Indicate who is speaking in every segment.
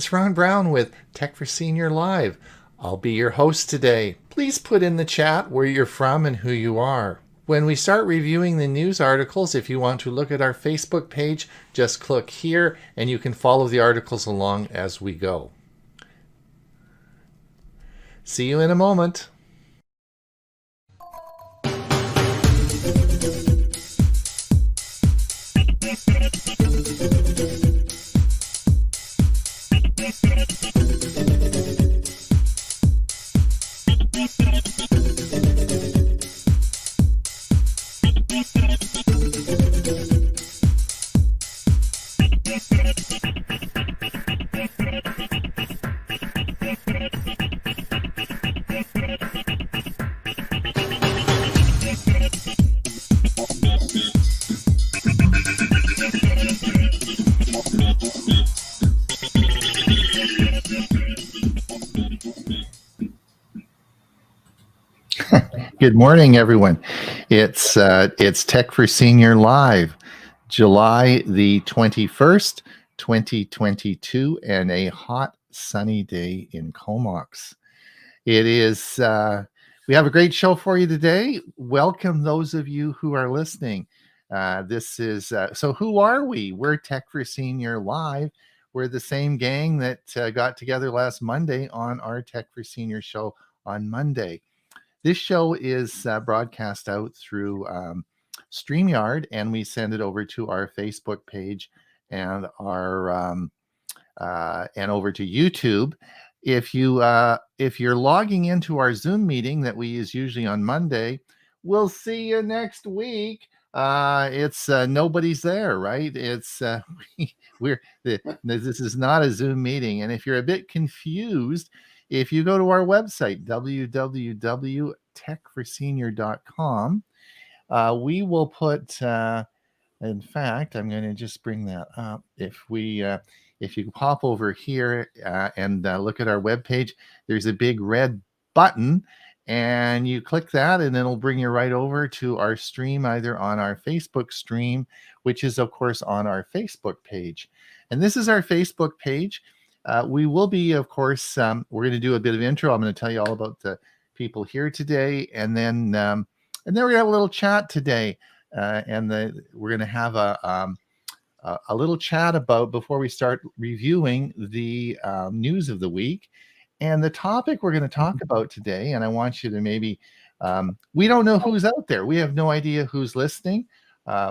Speaker 1: it's Ron Brown with Tech for Senior Live. I'll be your host today. Please put in the chat where you're from and who you are. When we start reviewing the news articles, if you want to look at our Facebook page, just click here and you can follow the articles along as we go. See you in a moment. Good morning, everyone. It's Tech for Senior Live, July the 21st, 2022, and a hot, sunny day in Comox. It is, we have a great show for you today. Welcome those of you who are listening. So who are we? We're Tech for Senior Live. We're the same gang that got together last Monday on our Tech for Senior show on Monday. This show is broadcast out through StreamYard, and we send it over to our Facebook page and our and over to YouTube. If you're logging into our Zoom meeting that we use usually on Monday, we'll see you next week. It's nobody's there, right? It's this is not a Zoom meeting, and if you're a bit confused, if you go to our website, www.techforsenior.com, we will put, in fact, I'm going to just bring that up. If you pop over here and look at our webpage, there's a big red button, and you click that, and it'll bring you right over to our stream, either on our Facebook stream, which is, of course, on our Facebook page. And this is our Facebook page. We will be, of course, we're going to do a bit of intro. I'm going to tell you all about the people here today, and then we're going to have a little chat today, we're going to have a little chat about, before we start reviewing the news of the week, and the topic we're going to talk about today. And I want you to maybe, we don't know who's out there. We have no idea who's listening.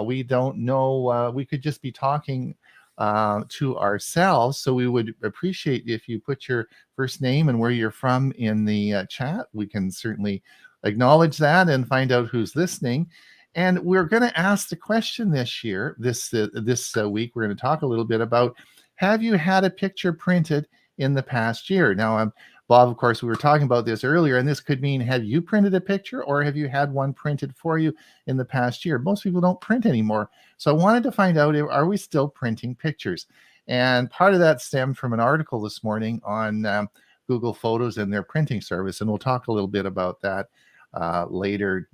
Speaker 1: We don't know. We could just be talking to ourselves. So we would appreciate if you put your first name and where you're from in the chat. We can certainly acknowledge that and find out who's listening. And we're going to ask the question this week. We're going to talk a little bit about, have you had a picture printed in the past year? Now, Bob, of course, we were talking about this earlier, and this could mean, have you printed a picture, or have you had one printed for you in the past year? Most people don't print anymore. So I wanted to find out, are we still printing pictures? And part of that stemmed from an article this morning on Google Photos and their printing service, and we'll talk a little bit about that later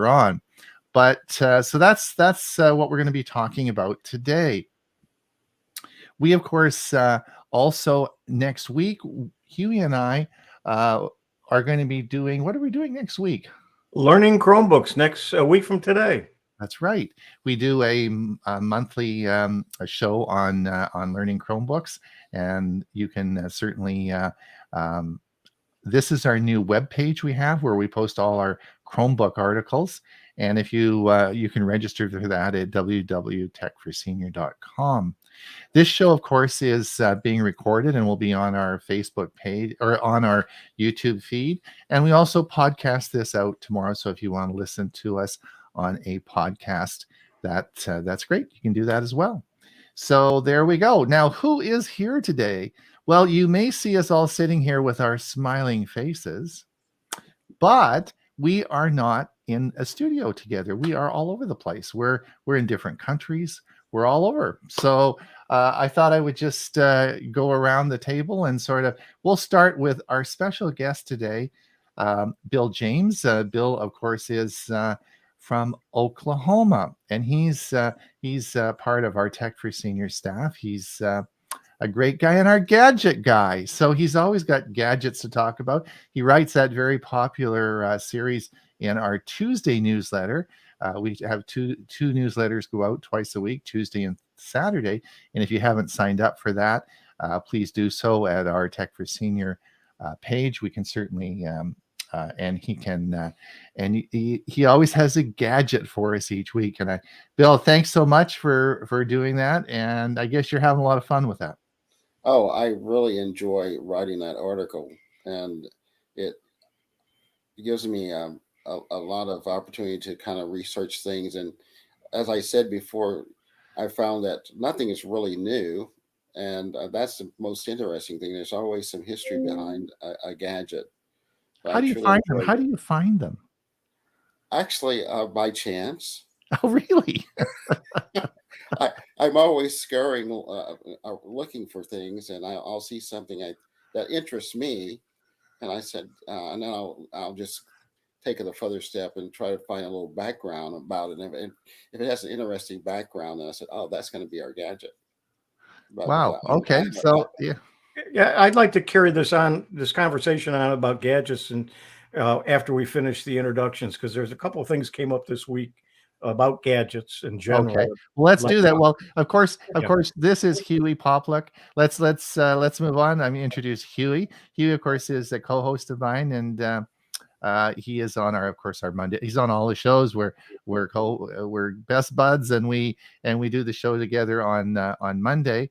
Speaker 1: on. But so that's what we're going to be talking about today. We, of course, also next week, Huey and I are going to be doing, what are we doing next week?
Speaker 2: Learning Chromebooks next week from today.
Speaker 1: That's right. We do a monthly a show on learning Chromebooks, and you can certainly. This is our new web page we have, where we post all our Chromebook articles, and if you can register for that at www.techforsenior.com. This show, of course, is being recorded and will be on our Facebook page or on our YouTube feed, and we also podcast this out tomorrow. So if you want to listen to us on a podcast, that's great. You can do that as well. So there we go. Now, who is here today? Well, you may see us all sitting here with our smiling faces, but we are not in a studio together. We are all over the place. We're in different countries. We're all over. So I thought I would just go around the table and we'll start with our special guest today, Bill James. Bill, of course, is from Oklahoma, and he's part of our Tech for Senior staff. He's a great guy, and our gadget guy. So he's always got gadgets to talk about. He writes that very popular series in our Tuesday newsletter. We have two newsletters go out twice a week, Tuesday and Saturday. And if you haven't signed up for that, please do so at our Tech for Senior page. We can certainly and he can and he always has a gadget for us each week. And Bill, thanks so much for doing that, and I guess you're having a lot of fun with that.
Speaker 3: Oh, I really enjoy writing that article, and it gives me a lot of opportunity to kind of research things. And as I said before, I found that nothing is really new, and that's the most interesting thing. There's always some history behind a gadget.
Speaker 1: How
Speaker 3: I
Speaker 1: do you
Speaker 3: truly
Speaker 1: find them?
Speaker 3: enjoy
Speaker 1: How
Speaker 3: it.
Speaker 1: do you find them?
Speaker 3: Actually, by chance.
Speaker 1: Oh, really?
Speaker 3: I'm always scurrying, looking for things, and I'll see something that interests me, and I said, and then I'll just take it a further step and try to find a little background about it. And if it has an interesting background, then I said, oh, that's going to be our gadget. But
Speaker 1: Wow. Okay. So yeah.
Speaker 2: Yeah, I'd like to carry this conversation on about gadgets, and after we finish the introductions, because there's a couple of things came up this week about gadgets in general.
Speaker 1: Okay. Well, let's
Speaker 2: Like,
Speaker 1: do that. Well, of
Speaker 2: yeah.
Speaker 1: course, this is Huey Popluck. Let's move on. I'm introduce Huey. Huey, of course, is a co-host of mine, and he is on our Monday. He's on all the shows. We're best buds, and we do the show together on Monday.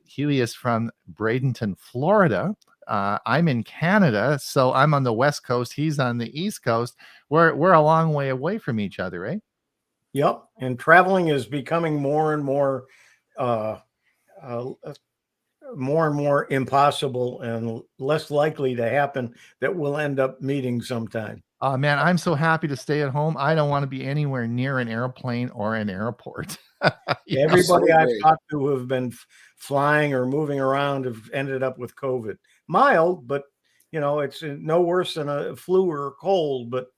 Speaker 1: Huey is from Bradenton, Florida. I'm in Canada, so I'm on the West Coast. He's on the East Coast. We're a long way away from each other, eh?
Speaker 2: Yep. And traveling is becoming more and more impossible and less likely to happen that we'll end up meeting sometime.
Speaker 1: Oh man, I'm so happy to stay at home. I don't want to be anywhere near an airplane or an airport.
Speaker 2: Everybody
Speaker 3: so
Speaker 2: I've
Speaker 3: great.
Speaker 2: talked to who have been flying or moving around have ended up with COVID. Mild, but it's no worse than a flu or a cold, but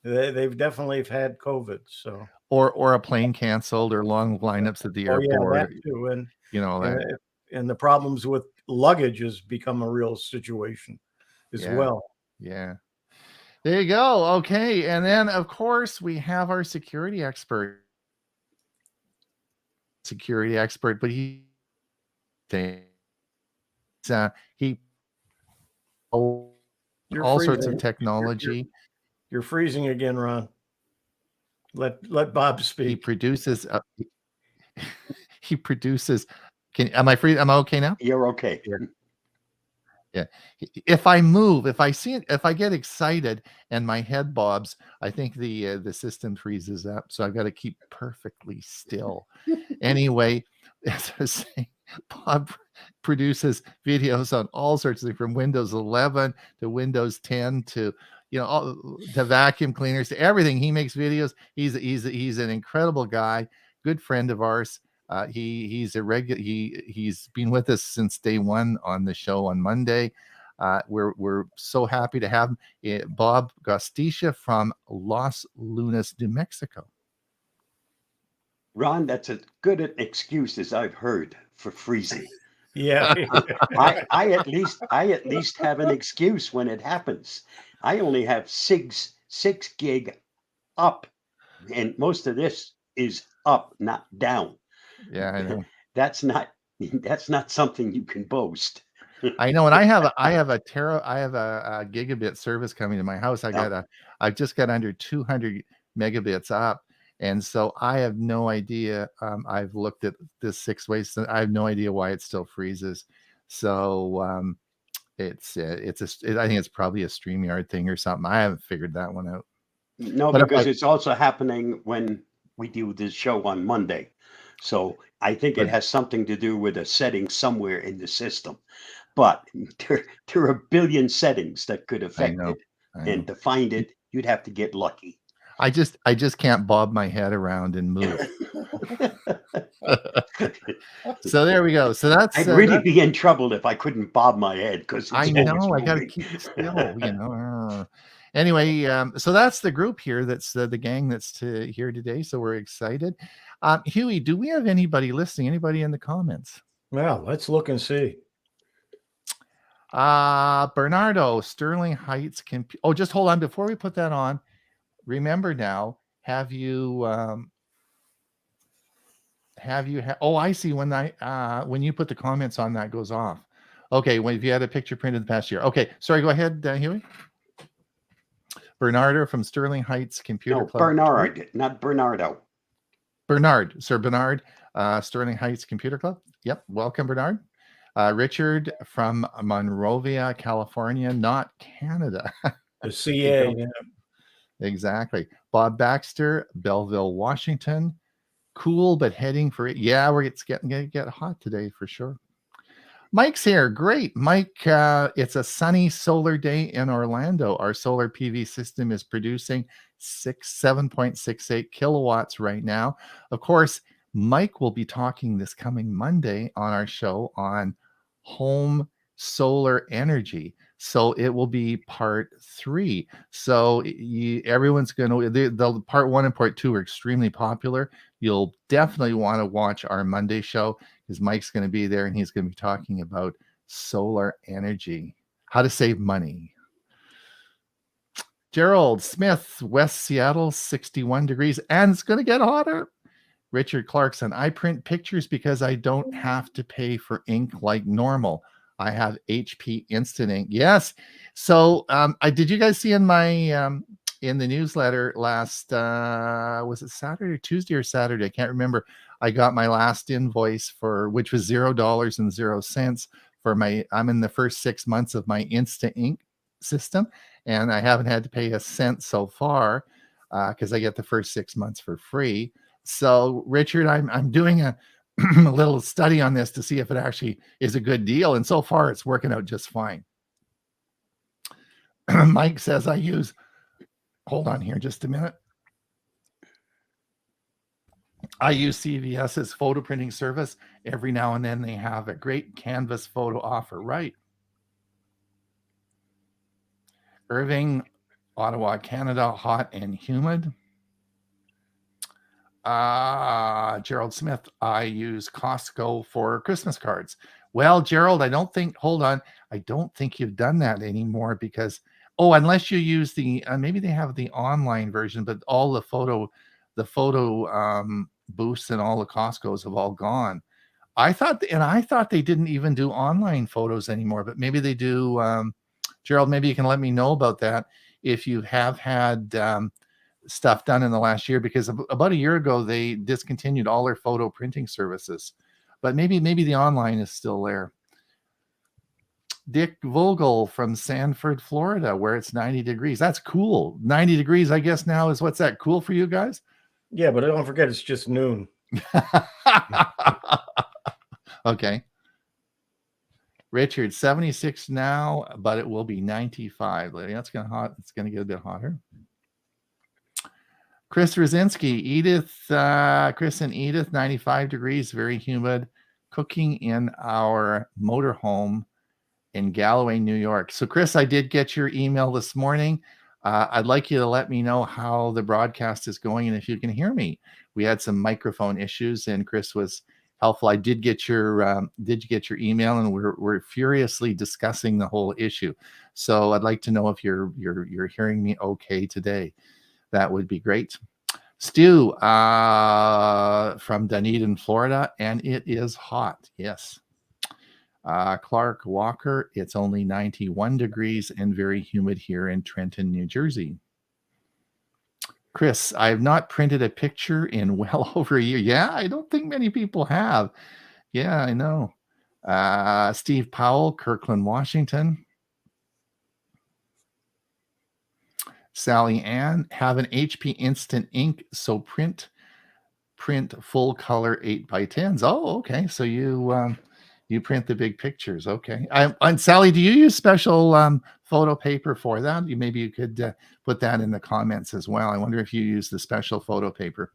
Speaker 2: they've definitely had COVID. So
Speaker 1: or a plane canceled or long lineups at the airport.
Speaker 2: Yeah, that too.
Speaker 1: That.
Speaker 2: And the problems with luggage has become a real situation as well.
Speaker 1: Yeah. There you go. Okay. And then of course we have our security expert, but he all sorts of technology.
Speaker 2: You're freezing again, Ron. Let Bob speak.
Speaker 1: He produces am I free? Am I okay now?
Speaker 4: You're okay.
Speaker 1: Yeah. If I move, if I get excited and my head bobs, I think the system freezes up. So I've got to keep perfectly still. Anyway, as I was saying, Bob produces videos on all sorts of things, from Windows 11 to Windows 10 to to vacuum cleaners to everything. He makes videos. He's an incredible guy, good friend of ours. He's a regular. He's been with us since day one on the show on Monday. We're so happy to have him. Bob Gosticia from Los Lunas, New Mexico.
Speaker 4: Ron, that's as good an excuse as I've heard for freezing.
Speaker 2: Yeah.
Speaker 4: I at least have an excuse when it happens. I only have 6 gig up, and most of this is up, not down.
Speaker 1: Yeah, I know.
Speaker 4: That's not something you can boast.
Speaker 1: I know, and I have a gigabit service coming to my house. I've just got under 200 megabits up, and so I have no idea. I've looked at this 6 ways. I have no idea why it still freezes. So I think it's probably a StreamYard thing or something. I haven't figured that one out.
Speaker 4: No, but because it's also happening when we do this show on Monday. So I think it has something to do with a setting somewhere in the system. But there are a billion settings that could affect it. And to find it, you'd have to get lucky.
Speaker 1: I just can't bob my head around and move. So there we go. So
Speaker 4: I'd really be in trouble if I couldn't bob my head, because
Speaker 1: I know I got to keep it still. Anyway, so that's the group here. That's the gang that's here today. So we're excited. Huey, do we have anybody listening? Anybody in the comments?
Speaker 2: Well, let's look and see.
Speaker 1: Bernardo, Sterling Heights. Oh, just hold on. Before we put that on, remember now, have you oh, I see. When you put the comments on, that goes off. Okay, if you had a picture printed the past year. Okay, sorry, go ahead, Huey. Bernardo from Sterling Heights Computer Club.
Speaker 4: Bernard, not Bernardo.
Speaker 1: Bernard, Sir Bernard, Sterling Heights Computer Club. Yep, welcome, Bernard. Richard from Monrovia, California, not Canada.
Speaker 2: The CA. Yeah.
Speaker 1: Exactly. Bob Baxter, Belleville, Washington. Cool, but heading for it. Yeah, it's getting to get hot today for sure. Mike's here. Great. Mike, it's a sunny solar day in Orlando. Our solar PV system is producing 7.68 kilowatts right now. Of course, Mike will be talking this coming Monday on our show on home solar energy. So it will be part 3. So everyone's going to, the part 1 and part 2 are extremely popular. You'll definitely want to watch our Monday show because Mike's going to be there and he's going to be talking about solar energy, how to save money. Gerald Smith, West Seattle, 61 degrees, and it's going to get hotter. Richard Clarkson, I print pictures because I don't have to pay for ink like normal. I have HP Instant Ink. Yes. So did you guys see in my in the newsletter last was it Saturday or Tuesday or Saturday? I can't remember. I got my last invoice which was $0.00 for I'm in the first 6 months of my Instant Ink system, and I haven't had to pay a cent so far because I get the first 6 months for free. So Richard, I'm doing a little study on this to see if it actually is a good deal, and so far it's working out just fine. Mike says hold on here just a minute. I use CVS's photo printing service. Every now and then they have a great canvas photo offer, right? Irving, Ottawa, Canada, hot and humid. Gerald Smith, I use Costco for Christmas cards. Well, Gerald, I don't think you've done that anymore because, unless you use maybe they have the online version, but all the photo booths and all the Costco's have all gone. I thought they didn't even do online photos anymore, but maybe they do. Gerald, maybe you can let me know about that if you have had stuff done in the last year, because about a year ago they discontinued all their photo printing services, but maybe the online is still there. Dick Vogel from Sanford, Florida, where it's 90 degrees. That's cool. 90 degrees, I guess now is what's that cool for you guys?
Speaker 2: Yeah, but don't forget it's just noon.
Speaker 1: Okay. Richard, 76 now, but it will be 95. That's going to it's going to get a bit hotter. Chris Rosinski, Chris and Edith, 95 degrees, very humid, cooking in our motorhome in Galloway, New York. So Chris, I did get your email this morning. I'd like you to let me know how the broadcast is going and if you can hear me. We had some microphone issues and Chris was helpful. I did get your email and we're furiously discussing the whole issue. So I'd like to know if you're hearing me okay today. That would be great. Stu from Dunedin, Florida, and it is hot. Yes. Clark Walker, it's only 91 degrees and very humid here in Trenton, New Jersey. Chris, I have not printed a picture in well over a year. Yeah, I don't think many people have. Yeah, I know. Steve Powell, Kirkland, Washington. Sally Ann, have an HP Instant Ink, so print full color 8x10s. Oh, okay. So you print the big pictures. Okay. And Sally, do you use special photo paper for that? Maybe you could put that in the comments as well. I wonder if you use the special photo paper.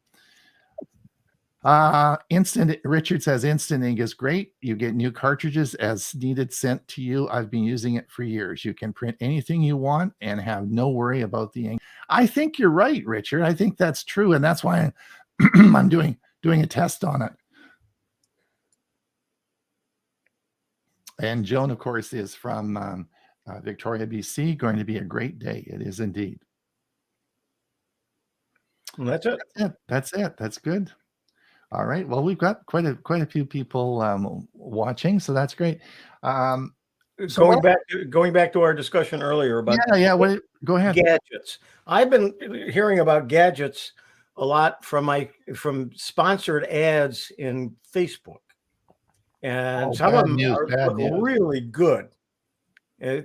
Speaker 1: Richard says Instant Ink is great. You get new cartridges as needed sent to you. I've been using it for years. You can print anything you want and have no worry about the ink. I think you're right, Richard. I think that's true, and that's why I'm doing a test on it. And Joan, of course, is from Victoria, BC. Going to be a great day. It is indeed.
Speaker 2: And that's it.
Speaker 1: That's it. That's good. All right. Well, we've got quite a few people watching, so that's great.
Speaker 2: Going back to our discussion earlier about
Speaker 1: Go ahead.
Speaker 2: gadgets. I've been hearing about gadgets a lot from sponsored ads in Facebook, and some of them are really good.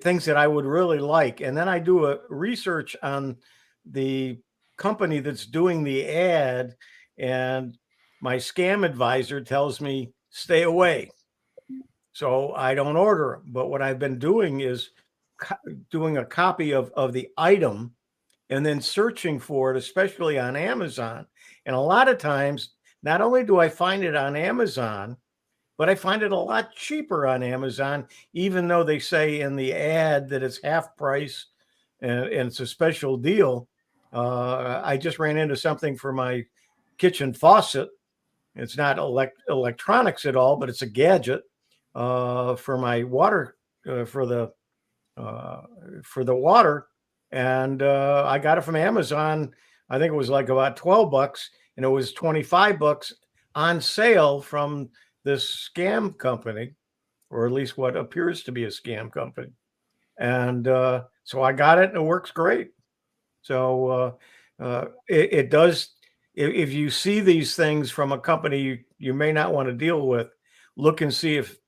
Speaker 2: Things that I would really like, and then I do a research on the company that's doing the ad, and my scam advisor tells me stay away. So I don't order them. But what I've been doing is doing a copy of the item and then searching for it, especially on Amazon. And a lot of times, not only do I find it on Amazon, but I find it a lot cheaper on Amazon, even though they say in the ad that it's half price and it's a special deal. I just ran into something for my kitchen faucet. It's not electronics at all, but it's a gadget for my water, for the water. And I got it from Amazon. I think it was like about $12, and it was $25 on sale from this scam company, or at least what appears to be a scam company. And so I got it, and it works great. So it does. If you see these things from a company you may not want to deal with, look and see if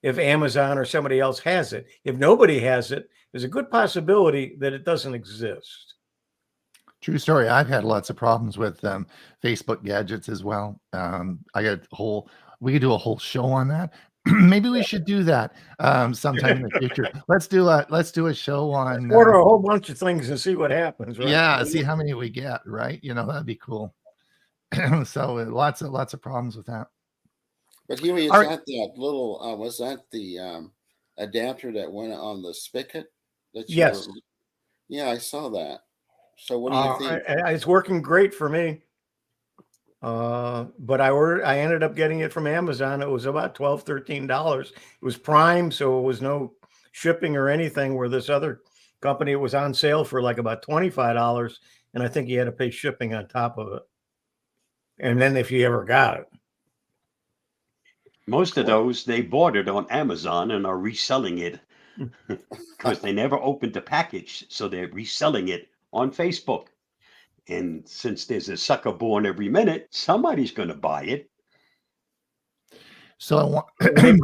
Speaker 2: Amazon or somebody else has it. If nobody has it, there's a good possibility that it doesn't exist.
Speaker 1: True story. I've had lots of problems with Facebook gadgets as well. I got we could do a whole show on that. Maybe we should do that sometime in the future. Let's do a show on
Speaker 2: order a whole bunch of things and see what happens. Right?
Speaker 1: Yeah, see how many we get. Right? That'd be cool. So lots of problems with that.
Speaker 3: But Huey, is that that little? Was that the adapter that went on the spigot?
Speaker 2: Yes.
Speaker 3: Yeah, I saw that. So what do you think?
Speaker 2: It's working great for me. But I ended up getting it from Amazon. It was about $12, $13. It was Prime, so it was no shipping or anything, where this other company, it was on sale for like about $25, and I think you had to pay shipping on top of it. And then if you ever got it.
Speaker 4: Most of those, they bought it on Amazon and are reselling it because they never opened the package. So they're reselling it on Facebook. And since there's a sucker born every minute, somebody's going to buy it.
Speaker 1: So
Speaker 2: they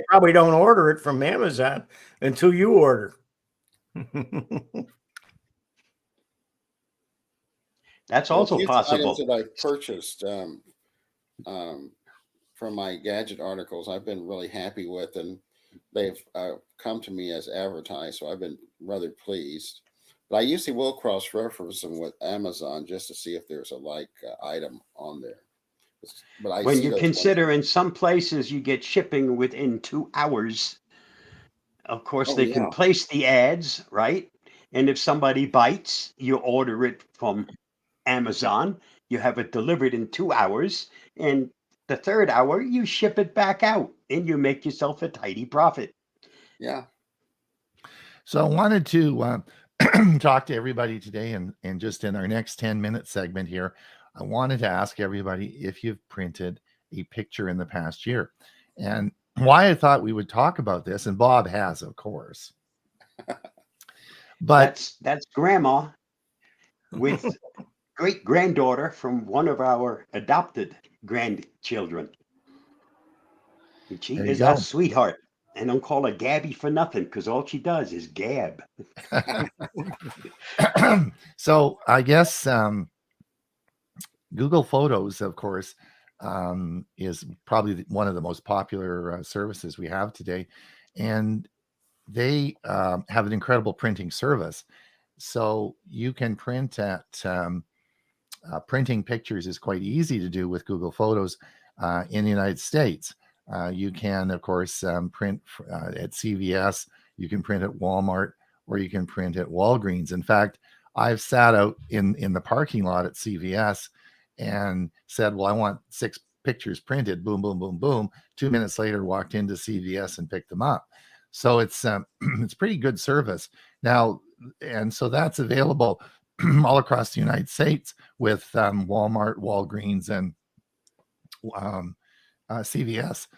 Speaker 2: probably don't order it from Amazon until you order.
Speaker 4: That's also possible.
Speaker 3: Items that I've purchased from my gadget articles, I've been really happy with, and they've come to me as advertised, so I've been rather pleased. But I usually will cross-reference them with Amazon just to see if there's a like item on there. But
Speaker 4: when you consider in some places you get shipping within 2 hours, of course they can place the ads, right? And if somebody bites, you order it from Amazon, you have it delivered in 2 hours, and the third hour you ship it back out, and you make yourself a tidy profit.
Speaker 3: Yeah.
Speaker 1: So I wanted to talk to everybody today, and just in our next 10-minute segment here, I wanted to ask everybody if you've printed a picture in the past year, and why I thought we would talk about this. And Bob has, of course, but
Speaker 4: that's Grandma with great granddaughter from one of our adopted grandchildren. And she is our sweetheart. And don't call her Gabby for nothing, because all she does is gab.
Speaker 1: So I guess Google Photos, of course, is probably one of the most popular services we have today. And they have an incredible printing service. So you can print at printing pictures is quite easy to do with Google Photos in the United States. You can, of course, print at CVS, you can print at Walmart, or you can print at Walgreens. In fact, I've sat out in the parking lot at CVS and said, well, I want 6 pictures printed, boom, boom, boom, boom. 2 minutes later, walked into CVS and picked them up. So it's it's pretty good service now, and so that's available all across the United States with Walmart, Walgreens, and um, CVS.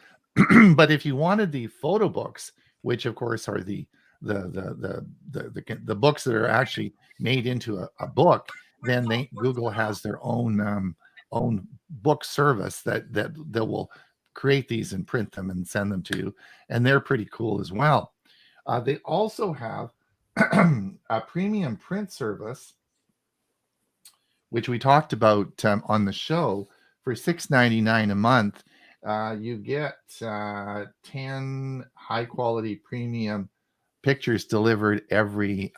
Speaker 1: But if you wanted the photo books, which of course are the books that are actually made into a book, then Google has their own book service that will create these and print them and send them to you, and they're pretty cool as well. They also have a premium print service, which we talked about on the show. For $6.99 a month, you get 10 high quality premium pictures delivered every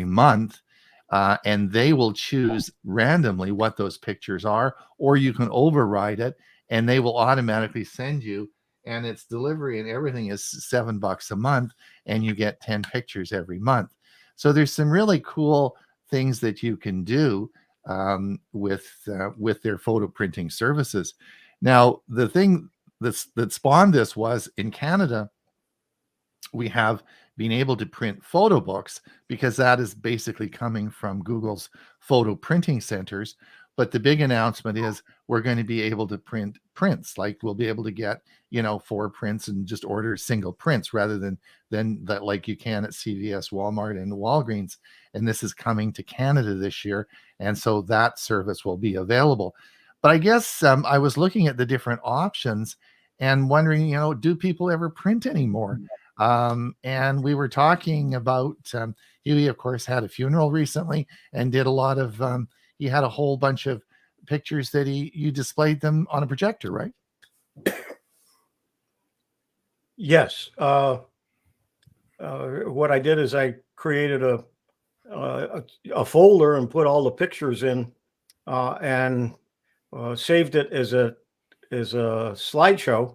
Speaker 1: month, and they will choose randomly what those pictures are, or you can override it, and they will automatically send you. And its delivery and everything is $7 a month, and you get 10 pictures every month. So there's some really cool things that you can do with their photo printing services. Now, the thing that spawned this was in Canada, we have been able to print photo books because that is basically coming from Google's photo printing centers. But the big announcement is we're going to be able to print prints. Like we'll be able to get 4 prints and just order single prints rather than that like you can at CVS, Walmart, and Walgreens. And this is coming to Canada this year, and so that service will be available. But I guess I was looking at the different options and wondering, do people ever print anymore? And we were talking about Huey, of course, had a funeral recently and did a lot of. He had a whole bunch of pictures that you displayed them on a projector, right?
Speaker 2: Yes. What I did is I created a folder and put all the pictures in, and saved it as a slideshow,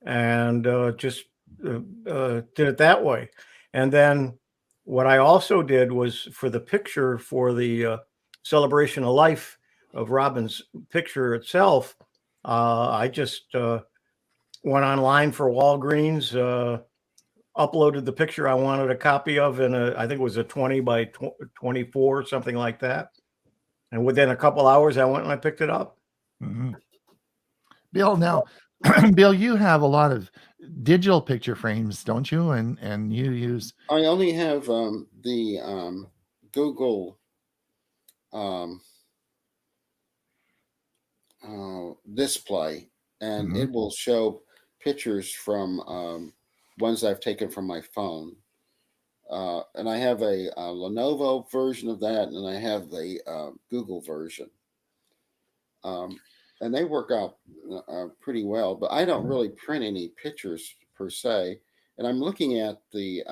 Speaker 2: and just did it that way. And then what I also did was for the picture for the celebration of life of Robin's picture itself, I just went online for Walgreens, uploaded the picture I wanted a copy of in I think it was a 20 by 24, something like that. And within a couple hours, I went and I picked it up.
Speaker 1: Mm-hmm. Bill, now, Bill, you have a lot of digital picture frames, don't you? And you use.
Speaker 3: I only have the Google display, and it will show pictures from ones I've taken from my phone. And I have a Lenovo version of that, and I have the Google version. And they work out pretty well, but I don't really print any pictures per se. And I'm looking at the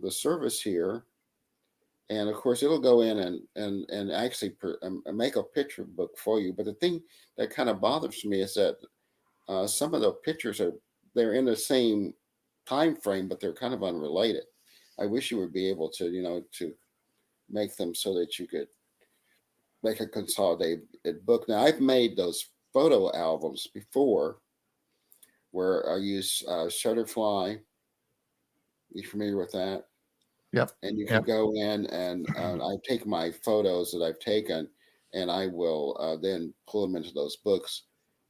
Speaker 3: service here, and of course it'll go in and actually make a picture book for you. But the thing that kind of bothers me is that some of the pictures they're in the same time frame, but they're kind of unrelated. I wish you would be able to to make them so that you could make a consolidated book. Now, I've made those photo albums before where I use Shutterfly. You familiar with that?
Speaker 1: Yep.
Speaker 3: And you can go in and I take my photos that I've taken, and I will then pull them into those books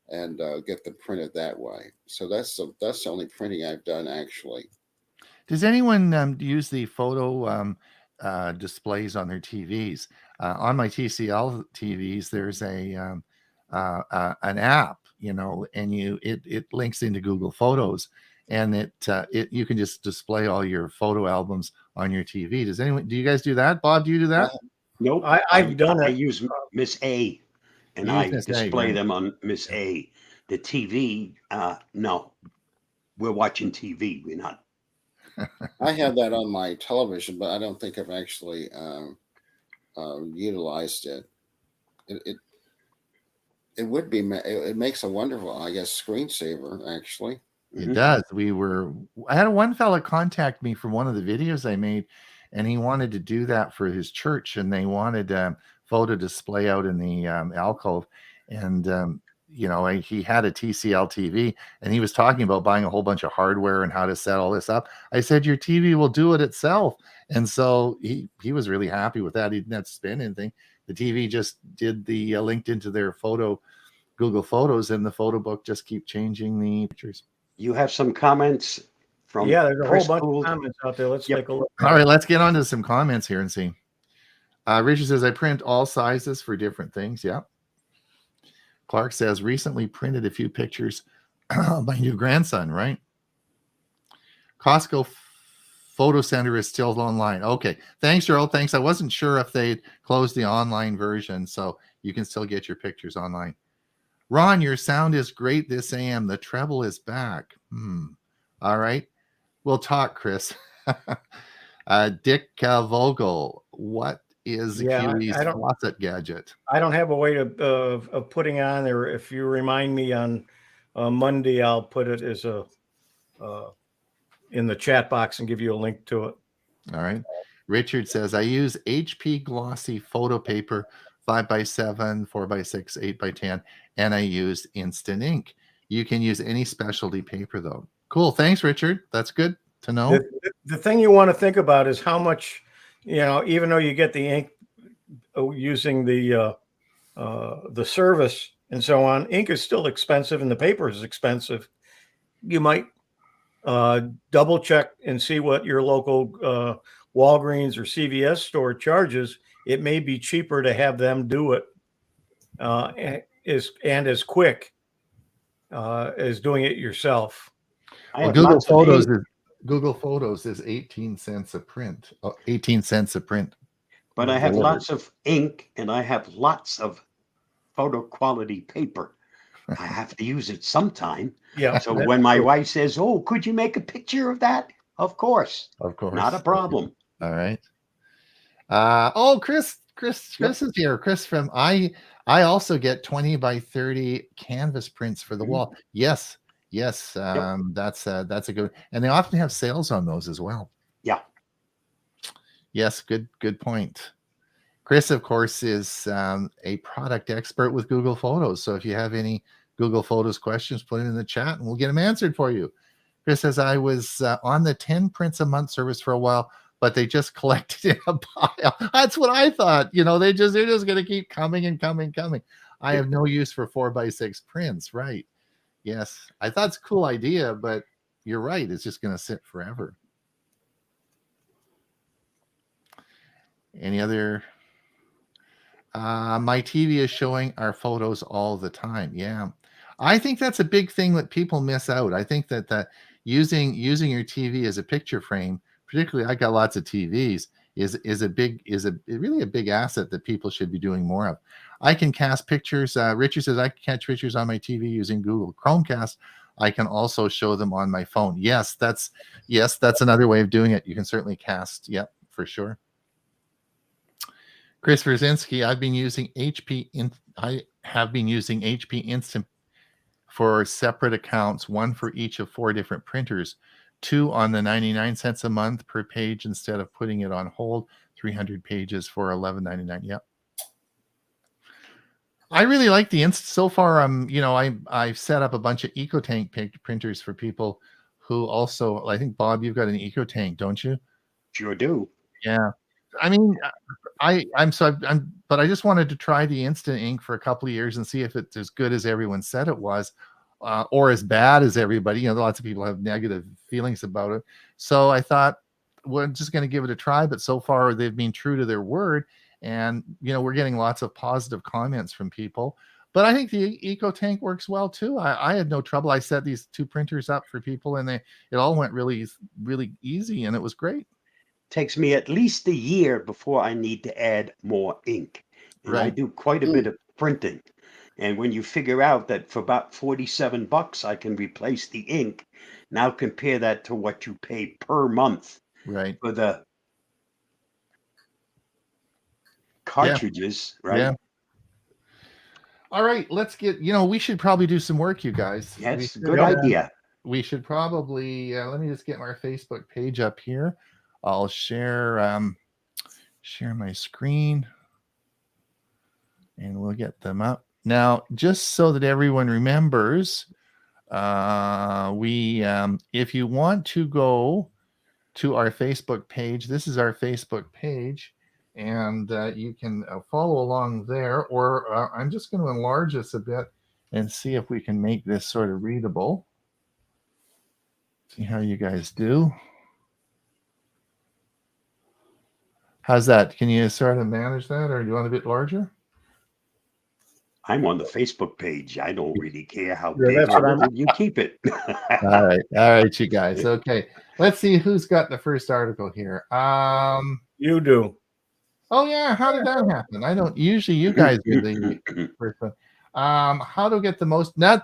Speaker 3: and get them printed that way. So that's the only printing I've done, actually.
Speaker 1: Does anyone use the photo displays on their TVs? On my TCL TVs, there's an app, and it links into Google Photos, and you can just display all your photo albums on your TV. Do you guys do that? Bob, do you do that?
Speaker 4: Nope.
Speaker 2: I've done it.
Speaker 4: I use Miss A, and I display them on Miss A. The TV, no. We're watching TV. We're not.
Speaker 3: I have that on my television, but I don't think I've actually utilized it. It would be. It makes a wonderful, I guess, screensaver. Actually,
Speaker 1: it does. I had one fella contact me from one of the videos I made, and he wanted to do that for his church, and they wanted a photo display out in the alcove, and he had a TCL TV, and he was talking about buying a whole bunch of hardware and how to set all this up. I said, your TV will do it itself. And so he was really happy with that. He didn't have to spend anything. The TV just did the linked into their Google Photos, and the photo book just keep changing the pictures.
Speaker 4: You have some comments from
Speaker 2: there's a
Speaker 4: Chris
Speaker 2: whole bunch
Speaker 4: Gould.
Speaker 2: of comments out there. Let's
Speaker 4: Yep.
Speaker 2: take a look.
Speaker 1: All right, let's get on to some comments here and see. Richard says, I print all sizes for different things. Yeah. Clark says, recently printed a few pictures of my new grandson, right? Costco Photo Center is still online. Okay. Thanks, Gerald. Thanks. I wasn't sure if they'd closed the online version, so you can still get your pictures online. Ron, your sound is great this AM. The treble is back. All right. We'll talk, Chris. Dick Vogel, what is Kiwi's faucet gadget?
Speaker 2: I don't have a way of putting on there. If you remind me on Monday, I'll put it as in the chat box and give you a link to it.
Speaker 1: All right. Richard says, I use HP glossy photo paper, 5x7, 4x6, 8x10, and I use instant ink. You can use any specialty paper though. Cool. Thanks, Richard. That's good to know.
Speaker 2: The thing you want to think about is how much, even though you get the ink using the service and so on, ink is still expensive and the paper is expensive. You might double check and see what your local Walgreens or CVS store charges. It may be cheaper to have them do it and as quick as doing it yourself.
Speaker 1: Well, Google Photos is 18 cents a print. 18 cents a print.
Speaker 4: But I have lots of ink and I have lots of photo quality paper. I have to use it sometime.
Speaker 2: Yeah.
Speaker 4: So when my wife says, "Oh, could you make a picture of that?" Of course. Not a problem.
Speaker 1: All right. Chris is here. Chris from I also get 20x30 canvas prints for the wall. Yes. That's a good, and they often have sales on those as well.
Speaker 4: Yeah.
Speaker 1: Yes, good point. Chris, of course, is a product expert with Google Photos. So if you have any Google Photos questions, put it in the chat and we'll get them answered for you. Chris says, I was on the 10 prints a month service for a while, but they just collected in a pile. That's what I thought. They're just going to keep coming and coming. I have no use for 4x6 prints. Right. Yes. I thought it's a cool idea, but you're right. It's just going to sit forever. Any other? My TV is showing our photos all the time. Yeah. I think that's a big thing that people miss out. I think that using your TV as a picture frame, particularly I got lots of TVs, is really a big asset that people should be doing more of. I can cast pictures. Richard says I can catch pictures on my TV using Google Chromecast. I can also show them on my phone. Yes, that's another way of doing it. You can certainly cast. Yep, for sure. Chris Verzinski, I have been using HP Instant for separate accounts, one for each of 4 different printers, 2 on the 99 cents a month per page instead of putting it on hold, 300 pages for $11.99. Yep. I really like the Instant. So far, I've set up a bunch of EcoTank printers for people who also, I think, Bob, you've got an EcoTank, don't you?
Speaker 4: Sure do.
Speaker 1: Yeah. I mean, but I just wanted to try the Instant Ink for a couple of years and see if it's as good as everyone said it was, or as bad as everybody. Lots of people have negative feelings about it. So I thought we're just going to give it a try. But so far, they've been true to their word, and we're getting lots of positive comments from people. But I think the EcoTank works well too. I had no trouble. I set these 2 printers up for people, and it all went really, really easy, and it was great.
Speaker 4: Takes me at least a year before I need to add more ink. And
Speaker 1: Right.
Speaker 4: I do quite a bit of printing. And when you figure out that for about $47 I can replace the ink, now compare that to what you pay per month
Speaker 1: Right.
Speaker 4: for the cartridges, right?
Speaker 1: Yeah. All right, let's get, we should probably do some work, you guys.
Speaker 4: That's a good idea.
Speaker 1: We should probably, let me just get our Facebook page up here. I'll share my screen and we'll get them up. Now, just so that everyone remembers, if you want to go to our Facebook page, this is our Facebook page, and you can follow along there, or I'm just going to enlarge this a bit and see if we can make this sort of readable. See how you guys do. How's that? Can you sort of manage that, or do you want a bit larger?
Speaker 4: I'm on the Facebook page. I don't really care how
Speaker 2: Yeah,
Speaker 4: big
Speaker 2: that's
Speaker 4: or
Speaker 2: what I'm-
Speaker 4: little you keep it.
Speaker 1: All right, you guys. Okay, let's see who's got the first article here.
Speaker 2: You do.
Speaker 1: Oh yeah, how did that happen? I don't usually. You guys do the first one. How to get the most? Not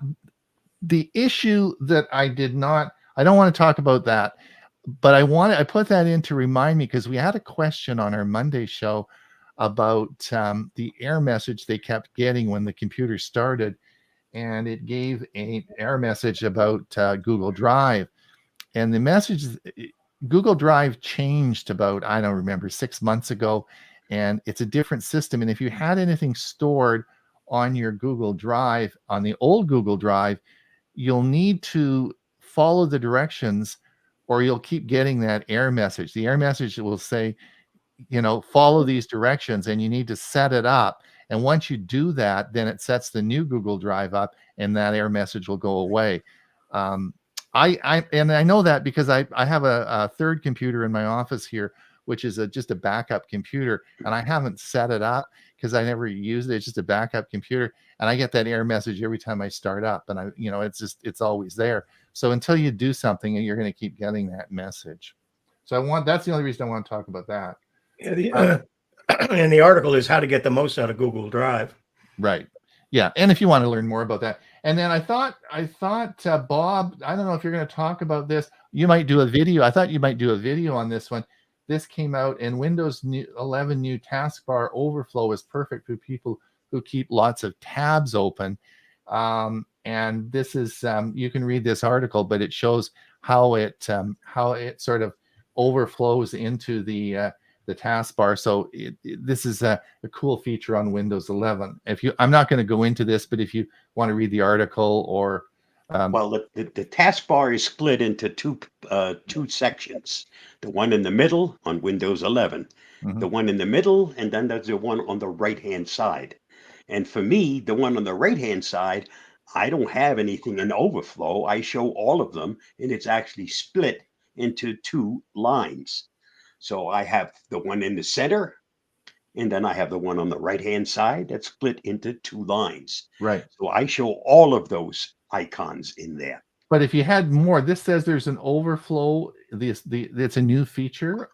Speaker 1: the issue that I did not. I don't want to talk about that, but I put that in to remind me, because we had a question on our Monday show about the error message they kept getting when the computer started, and it gave an error message about Google Drive, and the message, Google Drive changed about, I don't remember, 6 months ago, and it's a different system. And if you had anything stored on your Google Drive, on the old Google Drive, you'll need to follow the directions, or you'll keep getting that error message. The error message will say, follow these directions, and you need to set it up. And once you do that, then it sets the new Google Drive up, and that error message will go away. I know that because I have a third computer in my office here, which is just a backup computer, and I haven't set it up because I never used it. It's just a backup computer, and I get that error message every time I start up, and it's always there. So until you do something, you're going to keep getting that message. So that's the only reason I want to talk about that.
Speaker 2: Yeah, and the article is how to get the most out of Google Drive.
Speaker 1: Right. Yeah. And if you want to learn more about that. And then I thought, Bob, I don't know if you're going to talk about this. You might do a video. I thought you might do a video on this one. This came out, and Windows 11 new taskbar overflow is perfect for people who keep lots of tabs open. And this is, you can read this article, but it shows how it sort of overflows into the taskbar. So this is a cool feature on Windows 11. I'm not going to go into this, but if you want to read the article, or
Speaker 4: well, the taskbar is split into two sections. The one in the middle on Windows 11, the one in the middle, and then there's the one on the right-hand side. And for me, the one on the right-hand side, I don't have anything in overflow. I show all of them, and it's actually split into two lines. So I have the one in the center, and then I have the one on the right-hand side that's split into two lines.
Speaker 1: Right.
Speaker 4: So I show all of those icons in there.
Speaker 1: But if you had more, this says there's an overflow. It's a new feature.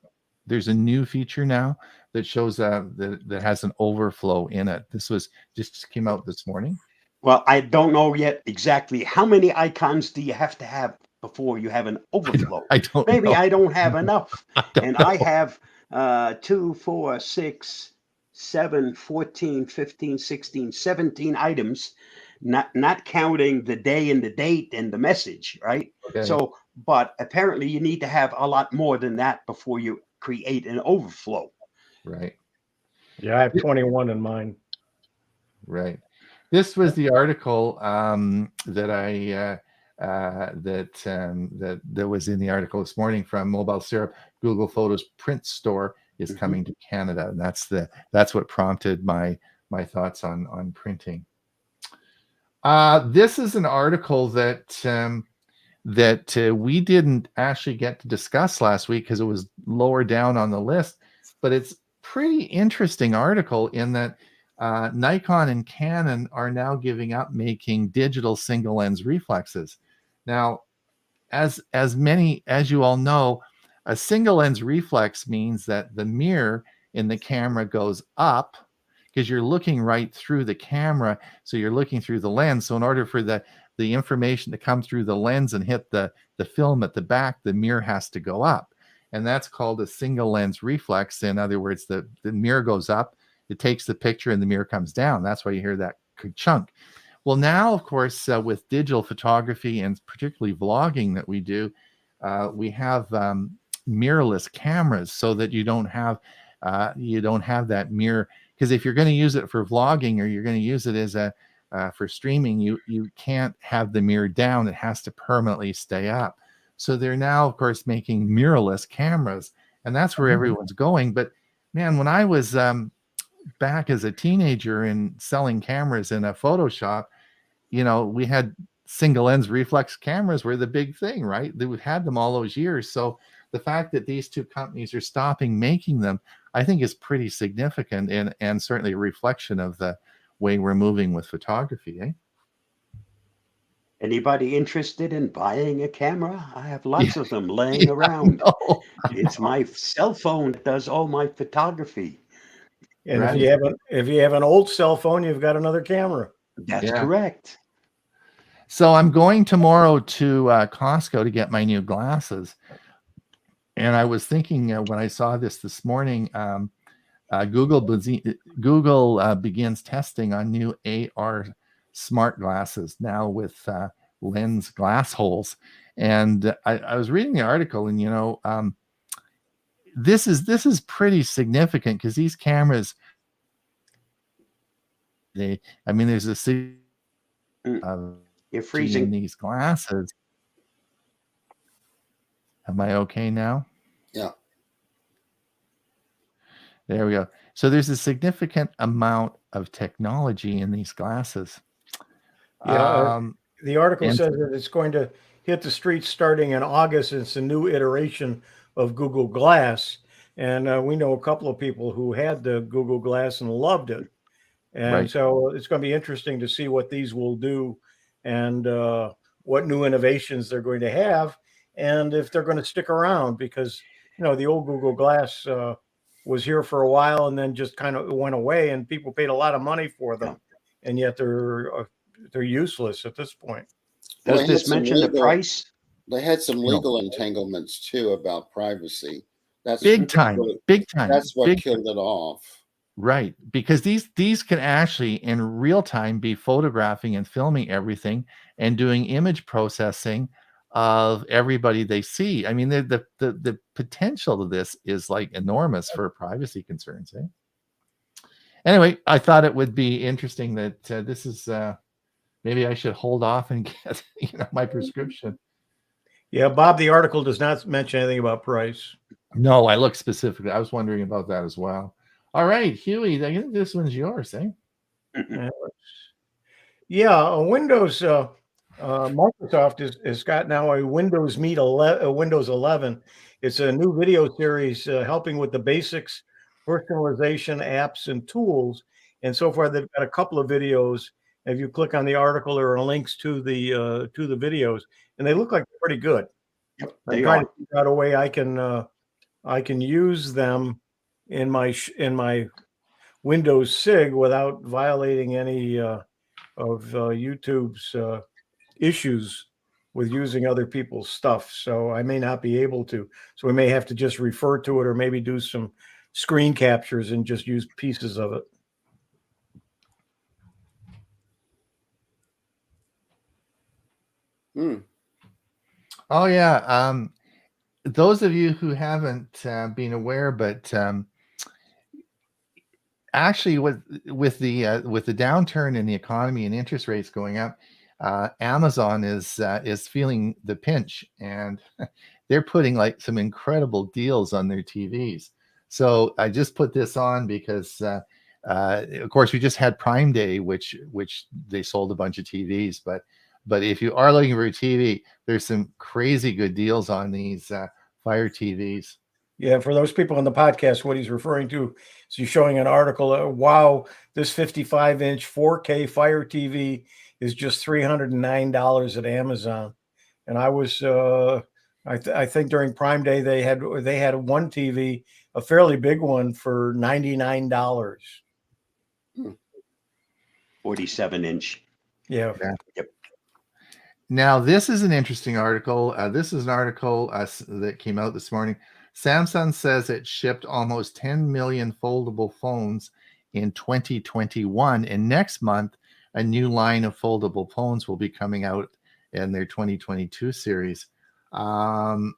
Speaker 1: There's a new feature now that shows that has an overflow in it. This just came out this morning.
Speaker 4: Well, I don't know yet exactly how many icons do you have to have before you have an overflow.
Speaker 1: I don't
Speaker 4: Maybe
Speaker 1: know.
Speaker 4: I don't have enough.
Speaker 1: I
Speaker 4: have 2, 4, 6, 7, 14, 15, 16, 17 items, not counting the day and the date and the message, right?
Speaker 1: Okay.
Speaker 4: So, but apparently you need to have a lot more than that before you create an overflow.
Speaker 1: Right.
Speaker 2: Yeah, I have 21 in mine.
Speaker 1: Right. This was the article that that was in the article this morning from Mobile Syrup. Google Photos print store is coming to Canada, and that's what prompted my thoughts on printing. This is an article that we didn't actually get to discuss last week because it was lower down on the list, but it's pretty interesting article in that Nikon and Canon are now giving up making digital single lens reflexes. Now, as you all know, a single lens reflex means that the mirror in the camera goes up because you're looking right through the camera, so you're looking through the lens. So in order for the information to come through the lens and hit the film at the back, the mirror has to go up, and that's called a single lens reflex. In other words, the mirror goes up, it takes the picture, and the mirror comes down. That's why you hear that chunk. Well, now, of course, with digital photography and particularly vlogging that we do, we have mirrorless cameras, so that you don't have that mirror. Because if you're going to use it for vlogging, or you're going to use it as for streaming, you can't have the mirror down; it has to permanently stay up. So they're now, of course, making mirrorless cameras, and that's where everyone's going. But man, when I was back as a teenager and selling cameras in a photo shop, we had single lens reflex cameras were the big thing, right? We've had them all those years. So the fact that these two companies are stopping making them, I think is pretty significant and certainly a reflection of the way we're moving with photography, eh?
Speaker 4: Anybody interested in buying a camera? I have lots of them laying around. It's my cell phone that does all my photography.
Speaker 2: And if you have an old cell phone, you've got another camera.
Speaker 4: That's correct.
Speaker 1: So I'm going tomorrow to Costco to get my new glasses. And I was thinking when I saw this morning, Google begins testing on new AR smart glasses now with lens glass holes. And I was reading the article, and this is pretty significant because these cameras, there's a
Speaker 4: you're freezing
Speaker 1: in these glasses. Am I okay now?
Speaker 3: Yeah.
Speaker 1: There we go. So there's a significant amount of technology in these glasses.
Speaker 2: Yeah. The article says that it's going to hit the streets starting in August. It's a new iteration of Google Glass. And we know a couple of people who had the Google Glass and loved it. And so it's going to be interesting to see what these will do and what new innovations they're going to have and if they're going to stick around, because, the old Google Glass was here for a while and then just kind of went away and people paid a lot of money for them. And yet they're useless at this point.
Speaker 4: Does this mention the price?
Speaker 3: They had some legal entanglements too about privacy. That's
Speaker 1: big time.
Speaker 3: That's what killed it off.
Speaker 1: Right, because these can actually in real time be photographing and filming everything and doing image processing of everybody they see. I mean, the potential of this is like enormous for privacy concerns. Eh? Anyway, I thought it would be interesting that this is maybe I should hold off and get my prescription.
Speaker 2: Yeah, Bob, the article does not mention anything about price.
Speaker 1: No, I looked specifically. I was wondering about that as well. All right, Huey, I think this one's yours, eh?
Speaker 2: Yeah, Windows. Microsoft has got now a Windows Meet 11, Windows 11. It's a new video series helping with the basics, personalization, apps, and tools. And so far, they've got a couple of videos. If you click on the article, there are links to the videos, and they look like they're pretty good.
Speaker 4: Yep,
Speaker 2: I'm trying to figure out a way I can use them in my Windows SIG without violating any of YouTube's issues with using other people's stuff. So I may not be able to. So we may have to just refer to it or maybe do some screen captures and just use pieces of it.
Speaker 1: Oh yeah. Those of you who haven't been aware, but actually with the downturn in the economy and interest rates going up, Amazon is feeling the pinch, and they're putting like some incredible deals on their TVs. So I just put this on because of course we just had Prime Day, which they sold a bunch of TVs, but if you are looking for a TV, there's some crazy good deals on these Fire TVs.
Speaker 2: Yeah, for those people on the podcast, what he's referring to is he's showing an article. Wow, this 55-inch 4K Fire TV is just $309 at Amazon. And I was, I think during Prime Day they had one TV, a fairly big one, for $99.
Speaker 4: 47-inch.
Speaker 2: Yeah.
Speaker 4: Yep.
Speaker 1: Now, this is an interesting article. This is an article that came out this morning. Samsung says it shipped almost 10 million foldable phones in 2021. And next month, a new line of foldable phones will be coming out in their 2022 series. You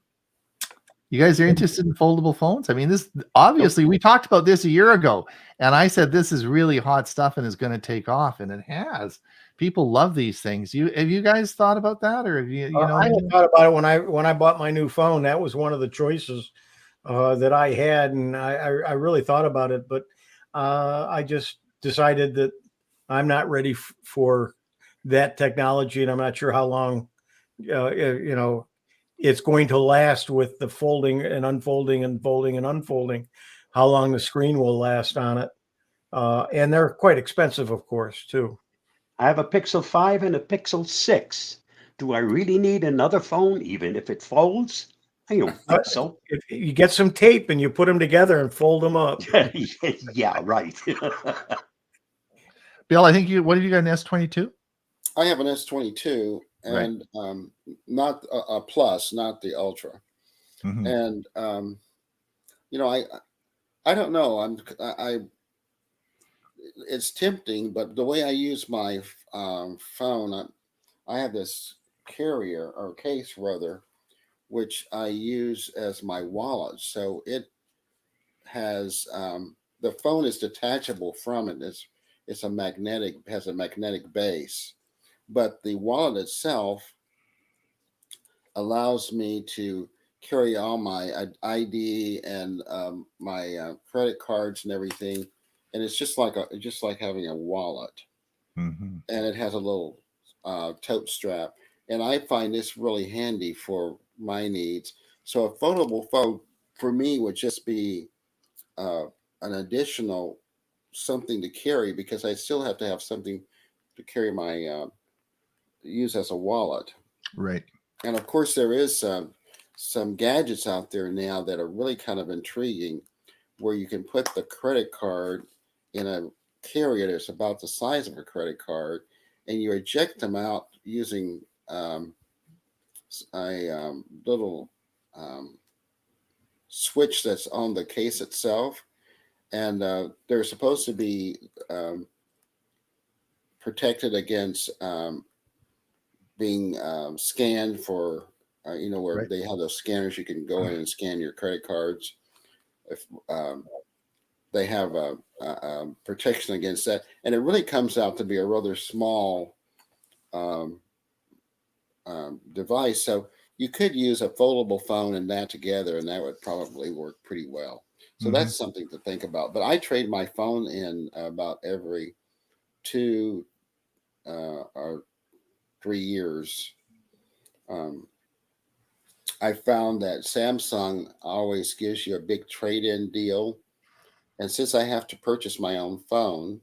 Speaker 1: guys are interested in foldable phones? I mean, this obviously, we talked about this a year ago, and I said this is really hot stuff and is going to take off, and it has. people love these things. Have you guys thought about that, or have you know?
Speaker 2: I had thought about it when I bought my new phone. That was one of the choices that I had, and I really thought about it, but I just decided that I'm not ready for that technology, and I'm not sure how long it's going to last with the folding and unfolding and folding and unfolding. How long the screen will last on it, and they're quite expensive, of course, too.
Speaker 4: I have a Pixel 5 and a Pixel 6. Do I really need another phone, even if it folds? I don't think so.
Speaker 2: If you get some tape and you put them together and fold them up.
Speaker 4: Yeah, right.
Speaker 1: Bill, I think what have you got, an S22?
Speaker 3: I have an S22
Speaker 1: Right.
Speaker 3: and not a plus, not the Ultra.
Speaker 1: Mhm.
Speaker 3: And I don't know. It's tempting, but the way I use my phone, I have this carrier or case rather, which I use as my wallet. So it has the phone is detachable from it. It's has a magnetic base, but the wallet itself allows me to carry all my ID and my credit cards and everything, and it's just like having a wallet,
Speaker 1: Mhm.
Speaker 3: and it has a little tote strap, and I find this really handy for my needs. So a foldable phone for me would just be uh, an additional something to carry because I still have to have something to carry my use as a wallet.
Speaker 1: Right.
Speaker 3: And of course, there is some gadgets out there now that are really kind of intriguing, where you can put the credit card in a carrier that's about the size of a credit card, and you eject them out using a little um, switch that's on the case itself, and they're supposed to be protected against being scanned for where
Speaker 1: Right.
Speaker 3: they have those scanners you can go in and scan your credit cards. If they have a protection against that, and it really comes out to be a rather small um, device. So you could use a foldable phone and that together, and that would probably work pretty well. So
Speaker 1: Mhm.
Speaker 3: that's something to think about. But I trade my phone in about every 2 or 3 years. Um, I found that Samsung always gives you a big trade-in deal, and since I have to purchase my own phone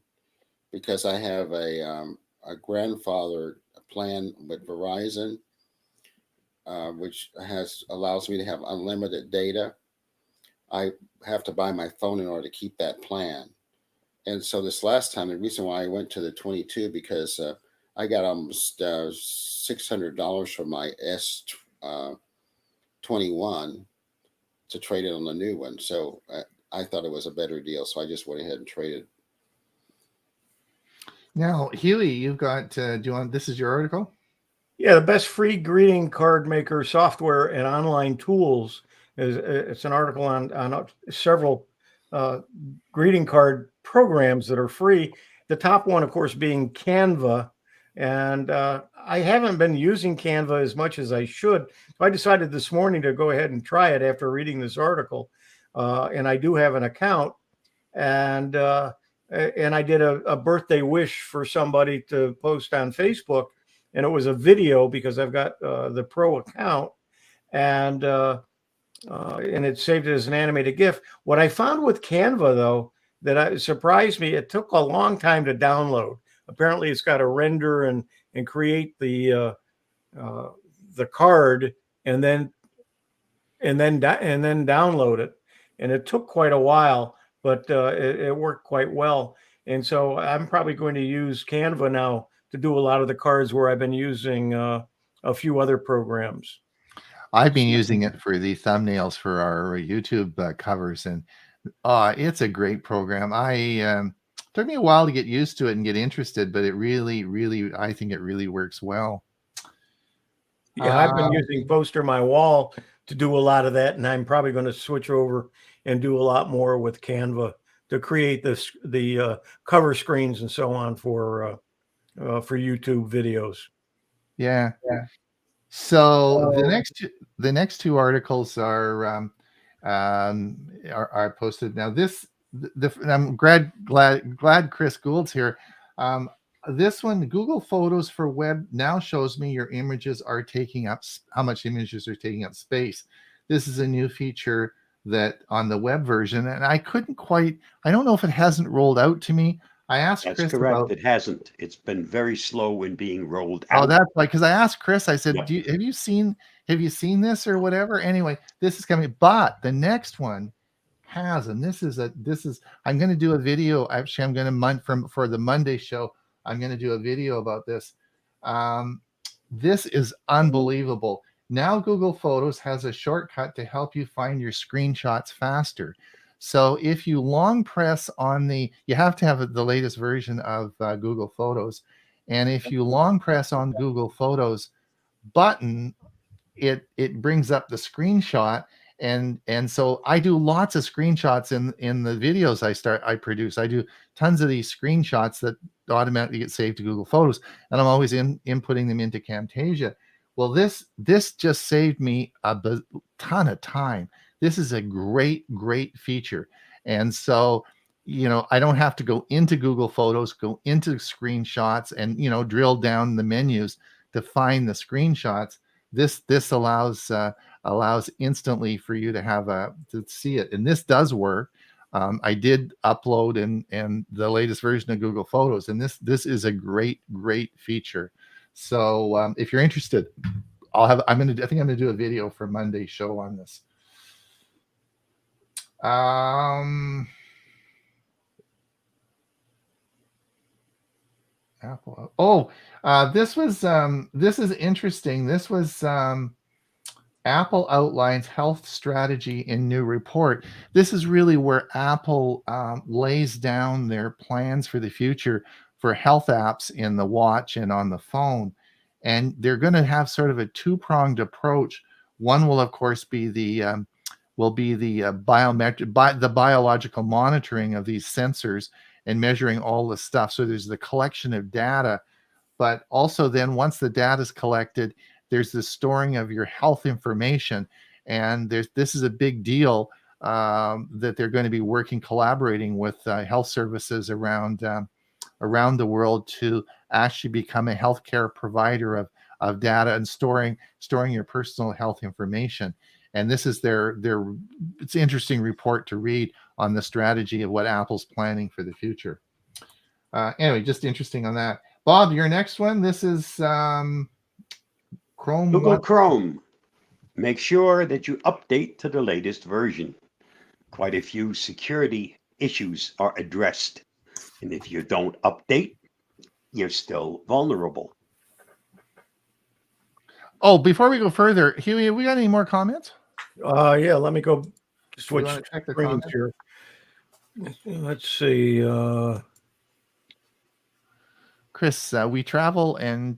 Speaker 3: because I have a grandfather plan with Verizon, which has allows me to have unlimited data, I have to buy my phone in order to keep that plan. And so this last time, the reason why I went to the 22 because I got almost $600 for my S21 to trade it on the new one. So I thought it was a better deal. So I just went ahead and traded.
Speaker 1: Now, Huey, you've got. Do you want? This is your article.
Speaker 2: Yeah, the best free greeting card maker software and online tools is it's an article on several greeting card programs that are free. The top one, of course, being Canva, and I haven't been using Canva as much as I should. So I decided this morning to go ahead and try it after reading this article, and I do have an account, and I did a birthday wish for somebody to post on Facebook, and it was a video because I've got the pro account, and it saved it as an animated GIF. What I found with Canva, though, surprised me, it took a long time to download. Apparently, it's got to render and create the card, and then download it, and it took quite a while, but it worked quite well. And so I'm probably going to use Canva now to do a lot of the cards where I've been using a few other programs.
Speaker 1: I've been using it for the thumbnails for our YouTube covers, and it's a great program. I took me a while to get used to it and get interested, but it really, really, I think it really works well.
Speaker 2: Yeah, I've been using Poster My Wall to do a lot of that, and I'm probably going to switch over and do a lot more with Canva to create the cover screens and so on for YouTube videos.
Speaker 1: Yeah. So the next two articles are posted now. I'm glad Chris Gould's here. This one, Google Photos for web, now shows me your images are taking up how much images are taking up space. This is a new feature that on the web version, and I don't know if it hasn't rolled out to me. I asked
Speaker 4: That's
Speaker 1: Chris
Speaker 4: correct.
Speaker 1: about.
Speaker 4: It hasn't. It's been very slow in being rolled
Speaker 1: Oh,
Speaker 4: out.
Speaker 1: that's like, because I asked Chris, I said,
Speaker 4: Yep.
Speaker 1: have you seen this or whatever? Anyway, this is coming, but the next one has, and this is I'm going to do a video. Actually, I'm going to for the Monday show. I'm going to do a video about this. This is unbelievable. Now Google Photos has a shortcut to help you find your screenshots faster. So if you long press on you have to have the latest version of Google Photos. And if you long press on Google Photos button, it brings up the screenshot. And so I do lots of screenshots in the videos I produce. I do tons of these screenshots that automatically get saved to Google Photos, and I'm always inputting them into Camtasia. Well, this just saved me a ton of time. This is a great feature. And so, I don't have to go into Google Photos, go into screenshots, and drill down the menus to find the screenshots. This allows instantly for you to see it, and this does work. I did upload and the latest version of Google Photos, and this is a great feature. So if you're interested, I think I'm gonna do a video for Monday's show on this. Apple. Oh, this is interesting. This was Apple outlines health strategy in new report. This is really where Apple lays down their plans for the future for health apps in the watch and on the phone. And they're going to have sort of a two-pronged approach. One will, of course, be the biological monitoring of these sensors and measuring all the stuff. So there's the collection of data, but also then once the data is collected, there's the storing of your health information. And this is a big deal that they're going to be collaborating with health services around the world to actually become a healthcare provider of data and storing your personal health information. And this is it's an interesting report to read on the strategy of what Apple's planning for the future. Anyway, just interesting on that. Bob, your next one. This is Chrome.
Speaker 4: Google Chrome. Make sure that you update to the latest version. Quite a few security issues are addressed. And if you don't update, you're still vulnerable.
Speaker 1: Oh, before we go further, Huey, we got any more comments?
Speaker 2: Yeah, let me go switch
Speaker 1: check the
Speaker 2: screens here. Let's see.
Speaker 1: Chris, we travel and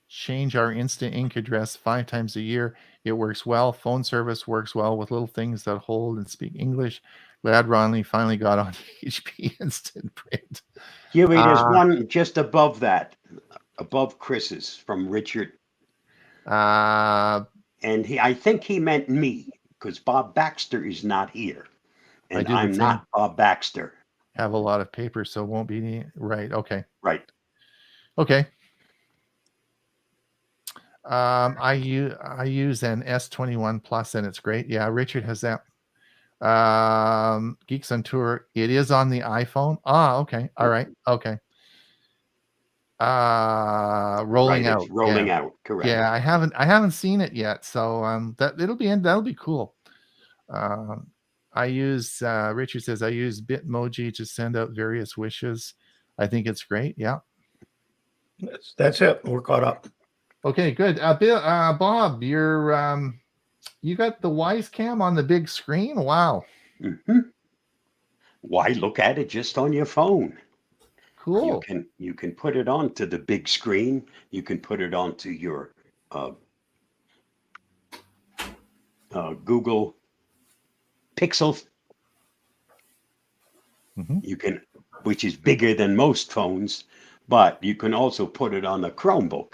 Speaker 1: change our instant ink address 5 times a year. It works well. Phone service works well with little things that hold and speak English. Glad Ronley finally got on HP Instant Print.
Speaker 4: Huey, there's one just above that, above Chris's, from Richard. And I think he meant me, because Bob Baxter is not here. And I'm not Bob Baxter.
Speaker 1: Have a lot of paper, so it won't be any, right. Okay.
Speaker 4: Right.
Speaker 1: Okay. I use an S21 Plus, and it's great. Yeah, Richard has that. Geeks on Tour. It is on the iPhone. Okay. All right. Okay. Rolling out.
Speaker 4: It's rolling out. Correct.
Speaker 1: Yeah, I haven't seen it yet, so that'll be cool. I use Richard says I use Bitmoji to send out various wishes. I think it's great. Yeah.
Speaker 2: That's it. We're caught up.
Speaker 1: Okay, good. Bob, you got the Wise Cam on the big screen. Wow.
Speaker 4: Mm-hmm. Why look at it just on your phone?
Speaker 1: Cool.
Speaker 4: You can put it onto the big screen. You can put it onto your Google Pixel.
Speaker 1: Mm-hmm.
Speaker 4: You can, which is bigger than most phones, but you can also put it on a Chromebook.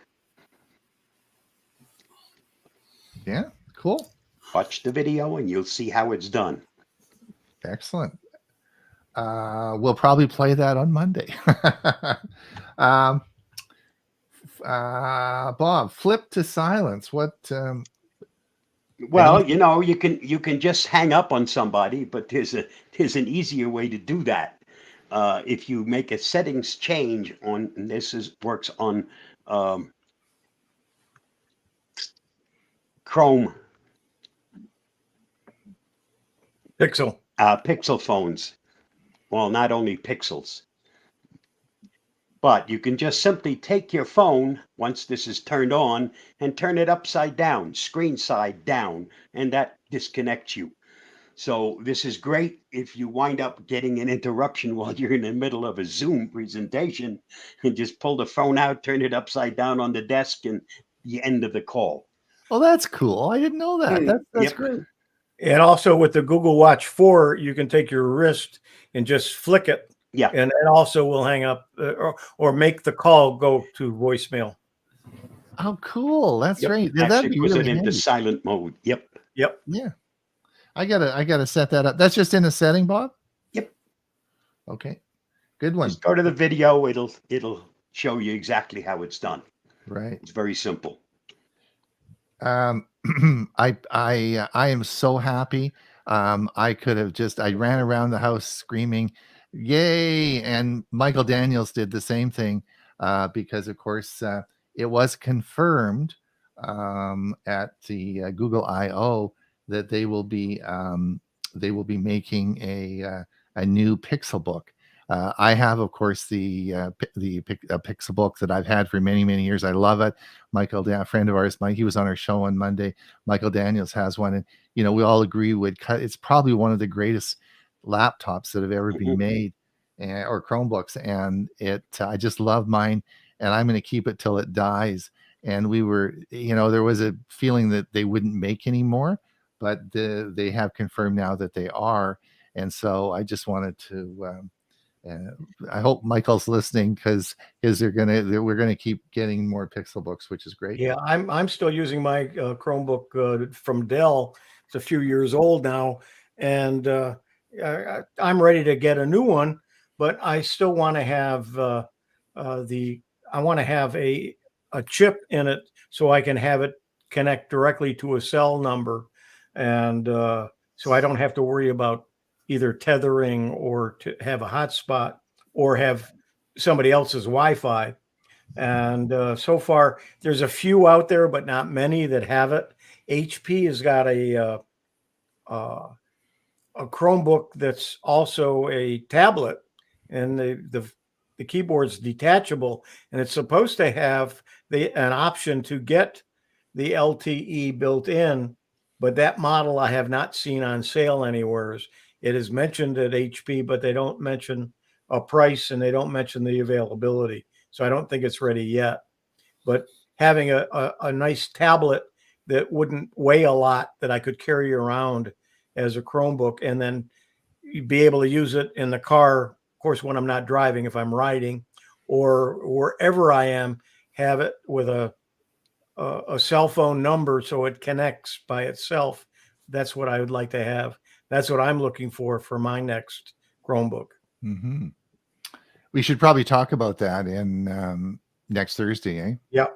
Speaker 1: Yeah, cool.
Speaker 4: Watch the video and you'll see how it's done.
Speaker 1: Excellent. We'll probably play that on Monday. um, Bob, flip to silence. What?
Speaker 4: Well, you know, you can just hang up on somebody, but there's an easier way to do that. If you make a settings change on, and works on Chrome Pixel phones. Well, not only Pixels, but you can just simply take your phone once this is turned on and turn it upside down, screen side down, and that disconnects you. So this is great if you wind up getting an interruption while you're in the middle of a Zoom presentation, and just pull the phone out, turn it upside down on the desk, and the end of the call.
Speaker 1: Oh, that's cool. I didn't know that. That's
Speaker 4: Yep.
Speaker 1: great.
Speaker 2: And also with the Google Watch 4, you can take your wrist and just flick it.
Speaker 4: Yeah.
Speaker 2: And it also will hang up or make the call go to voicemail.
Speaker 1: Oh, cool. That's
Speaker 4: Yep.
Speaker 1: great. Yeah, that'd
Speaker 4: Actually
Speaker 1: be
Speaker 4: puts
Speaker 1: really
Speaker 4: it into
Speaker 1: handy.
Speaker 4: silent mode. Yep.
Speaker 2: Yep.
Speaker 1: Yeah. I gotta set that up. That's just in a setting, Bob?
Speaker 4: Yep.
Speaker 1: Okay. Good one.
Speaker 4: Just go to the video. It'll show you exactly how it's done.
Speaker 1: Right.
Speaker 4: It's very simple.
Speaker 1: I am so happy. I ran around the house screaming, "Yay!" And Michael Daniels did the same thing because, of course, it was confirmed at the Google I/O that they will be making a new Pixel book. I have, of course, the Pixel book that I've had for many, many years. I love it. Michael, a friend of ours, Mike, he was on our show on Monday. Michael Daniels has one, and we all agree it's probably one of the greatest laptops that have ever been made, or Chromebooks. And I just love mine, and I'm going to keep it till it dies. And there was a feeling that they wouldn't make any more, but they have confirmed now that they are. And so I just wanted to. I hope Michael's listening because we're gonna keep getting more Pixel books, which is great.
Speaker 2: Yeah, I'm still using my Chromebook from Dell. It's a few years old now, and I'm ready to get a new one. But I still want to have I want to have a chip in it so I can have it connect directly to a cell number, and so I don't have to worry about either tethering or to have a hotspot or have somebody else's Wi-Fi. And so far, there's a few out there, but not many that have it. HP has got a Chromebook that's also a tablet, and the keyboard's detachable, and it's supposed to have an option to get the LTE built in, but that model I have not seen on sale anywhere. It is mentioned at HP, but they don't mention a price and they don't mention the availability. So I don't think it's ready yet. But having a nice tablet that wouldn't weigh a lot that I could carry around as a Chromebook and then be able to use it in the car, of course, when I'm not driving, if I'm riding or wherever I am, have it with a cell phone number so it connects by itself. That's what I would like to have. That's what I'm looking for my next Chromebook.
Speaker 1: Mm-hmm. We should probably talk about that in next Thursday, eh?
Speaker 2: Yep.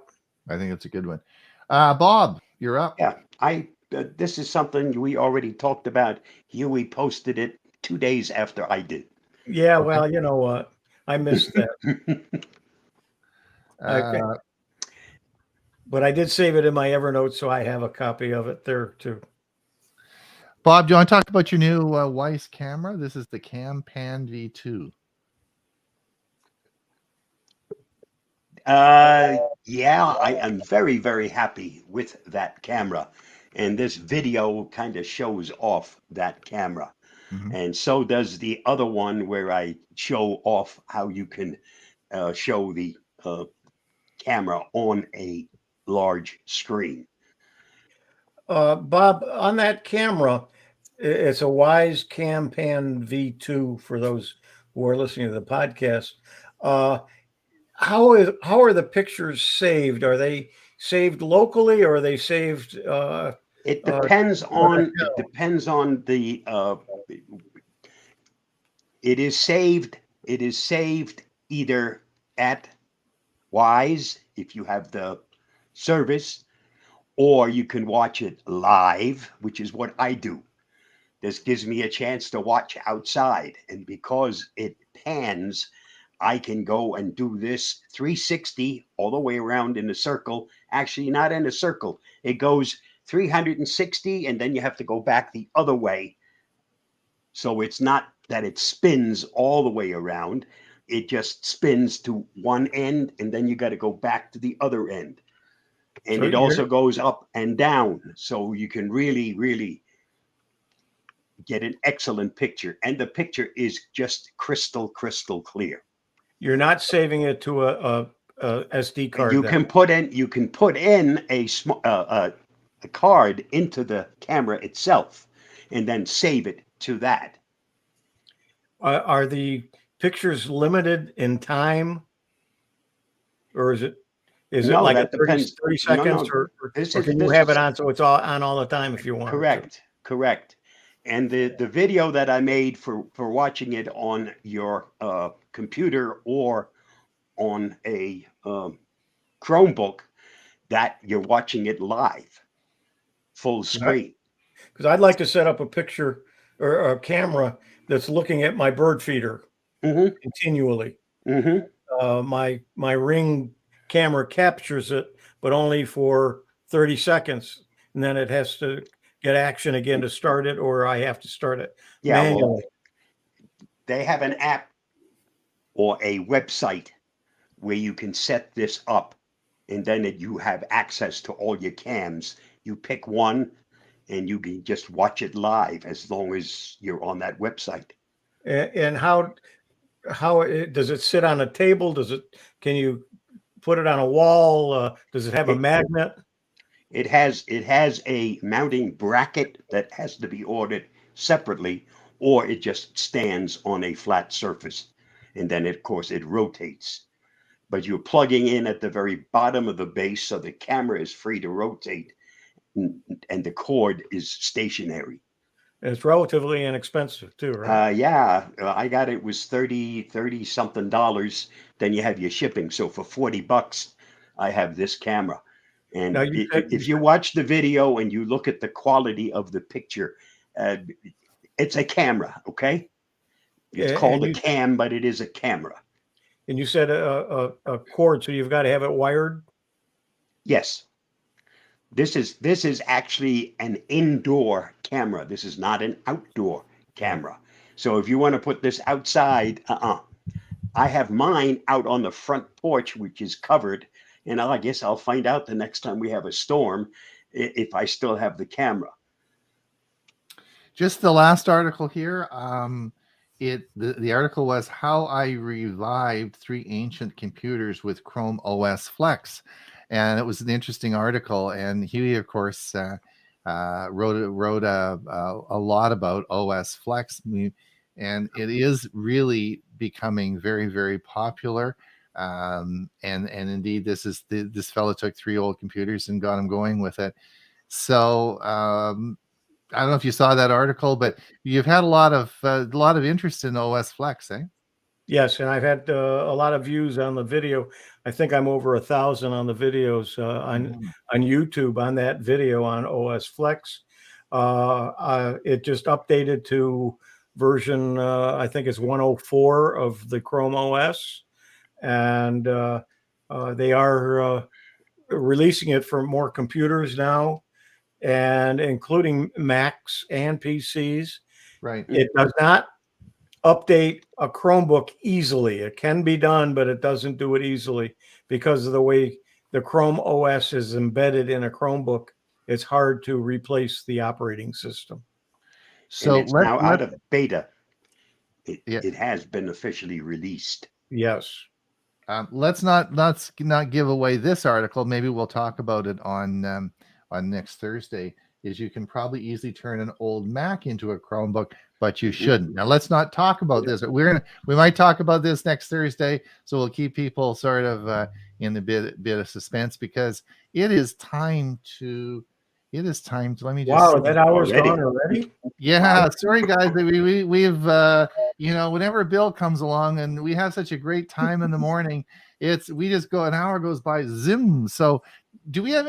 Speaker 1: I think it's a good one. Bob, you're up.
Speaker 4: Yeah, this is something we already talked about. Huey posted it 2 days after I did.
Speaker 2: Yeah, well, you know what? I missed that. Okay. But I did save it in my Evernote, so I have a copy of it there too.
Speaker 1: Bob, do you want to talk about your new Weiss camera? This is the CamPan V2.
Speaker 4: Yeah, I am very, very happy with that camera. And this video kind of shows off that camera.
Speaker 1: Mm-hmm.
Speaker 4: And so does the other one where I show off how you can show the camera on a large screen.
Speaker 2: Bob, on that camera, it's a Wyze CamPan V2 for those who are listening to the podcast. how are the pictures saved? Are they saved locally, or are they saved?
Speaker 4: It
Speaker 2: Uh,
Speaker 4: depends
Speaker 2: on
Speaker 4: on the it is saved. It is saved either at Wise if you have the service, or you can watch it live, which is what I do. This gives me a chance to watch outside, and because it pans, I can go and do this 360 all the way around in a circle. Actually, not in a circle. It goes 360, and then you have to go back the other way. So it's not that it spins all the way around. It just spins to one end, and then you got to go back to the other end. And
Speaker 2: So
Speaker 4: it also goes up and down. So you can really, really get an excellent picture. And the picture is just crystal, crystal clear.
Speaker 2: you're not saving it to a SD card.
Speaker 4: You
Speaker 2: then.
Speaker 4: can put in a card into the camera itself, and then save it to that.
Speaker 2: Are the pictures limited in time, or is it
Speaker 4: No,
Speaker 2: like a
Speaker 4: that
Speaker 2: 30,
Speaker 4: depends.
Speaker 2: 30
Speaker 4: No,
Speaker 2: seconds,
Speaker 4: no.
Speaker 2: or
Speaker 4: This
Speaker 2: can you
Speaker 4: this
Speaker 2: have it
Speaker 4: is
Speaker 2: on so it's all on all the time if you want?
Speaker 4: correct. And the video that I made for watching it on your computer or on a Chromebook, that you're watching it live, full screen.
Speaker 2: Because I'd like to set up a picture or a camera that's looking at my bird feeder
Speaker 4: Mm-hmm.
Speaker 2: continually.
Speaker 4: Mm-hmm.
Speaker 2: My Ring camera captures it, but only for 30 seconds, and then it has to get action again to start it, or I have to start it manually.
Speaker 4: Well, they have an app or a website where you can set this up, and then you have access to all your cams. You pick one, and you can just watch it live as long as you're on that website.
Speaker 2: And how does it sit on a table? Can you put it on a wall? Does it have a magnet?
Speaker 4: It has a mounting bracket that has to be ordered separately, or it just stands on a flat surface, and then of course it rotates. But you're plugging in at the very bottom of the base, so the camera is free to rotate, and the cord is stationary.
Speaker 2: And it's relatively inexpensive too, right?
Speaker 4: Yeah, I got it was 30 something dollars. Then you have your shipping. So for $40, I have this camera.
Speaker 2: Now
Speaker 4: And if you watch the video and you look at the quality of the picture, it's a camera, okay? It's called a cam, but it is a camera.
Speaker 2: And you said a cord, so you've got to have it wired?
Speaker 4: Yes. This is actually an indoor camera. This is not an outdoor camera. So if you want to put this outside, I have mine out on the front porch, which is covered. And I guess I'll find out the next time we have a storm if I still have the camera.
Speaker 1: Just the last article here. The article was how I revived 3 ancient computers with Chrome OS Flex, and it was an interesting article. And Huey, of course, wrote a lot about OS Flex, and it is really becoming very, very popular. And indeed, this fellow took 3 old computers and got them going with it. So I don't know if you saw that article, but you've had a lot of interest in OS Flex, eh?
Speaker 2: Yes, and I've had a lot of views on the video. I think I'm over 1,000 on the videos on YouTube on that video on OS Flex. It just updated to version, I think it's 104 of the Chrome OS, and they are releasing it for more computers now, and including Macs and PCs.
Speaker 1: Right.
Speaker 2: It does not update a Chromebook easily. It can be done, but it doesn't do it easily because of the way the Chrome OS is embedded in a Chromebook. It's hard to replace the operating system.
Speaker 4: So and it's now out of beta. It has been officially released.
Speaker 2: Yes.
Speaker 1: Let's not give away this article. Maybe we'll talk about it on next Thursday. is you can probably easily turn an old Mac into a Chromebook, but you shouldn't. Now let's not talk about this. We might talk about this next Thursday, so we'll keep people sort of in a bit of suspense, because it is time to. Let me just.
Speaker 2: Wow, that hour's gone already.
Speaker 1: Yeah, sorry guys. We've whenever Bill comes along and we have such a great time in the morning, we just go, an hour goes by zim. So, do we have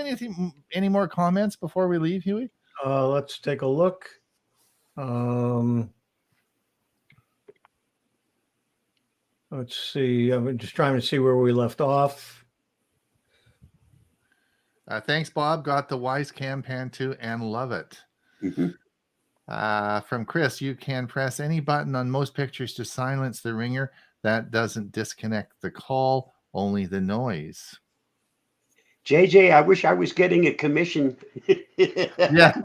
Speaker 1: any more comments before we leave, Huey?
Speaker 2: Let's take a look. Let's see. I'm just trying to see where we left off.
Speaker 1: Thanks, Bob. Got the Wise Cam Pan too and love it. From Chris, you can press any button on most pictures to silence the ringer. That doesn't disconnect the call, only the noise.
Speaker 4: JJ, I wish I was getting a commission.
Speaker 1: Yeah.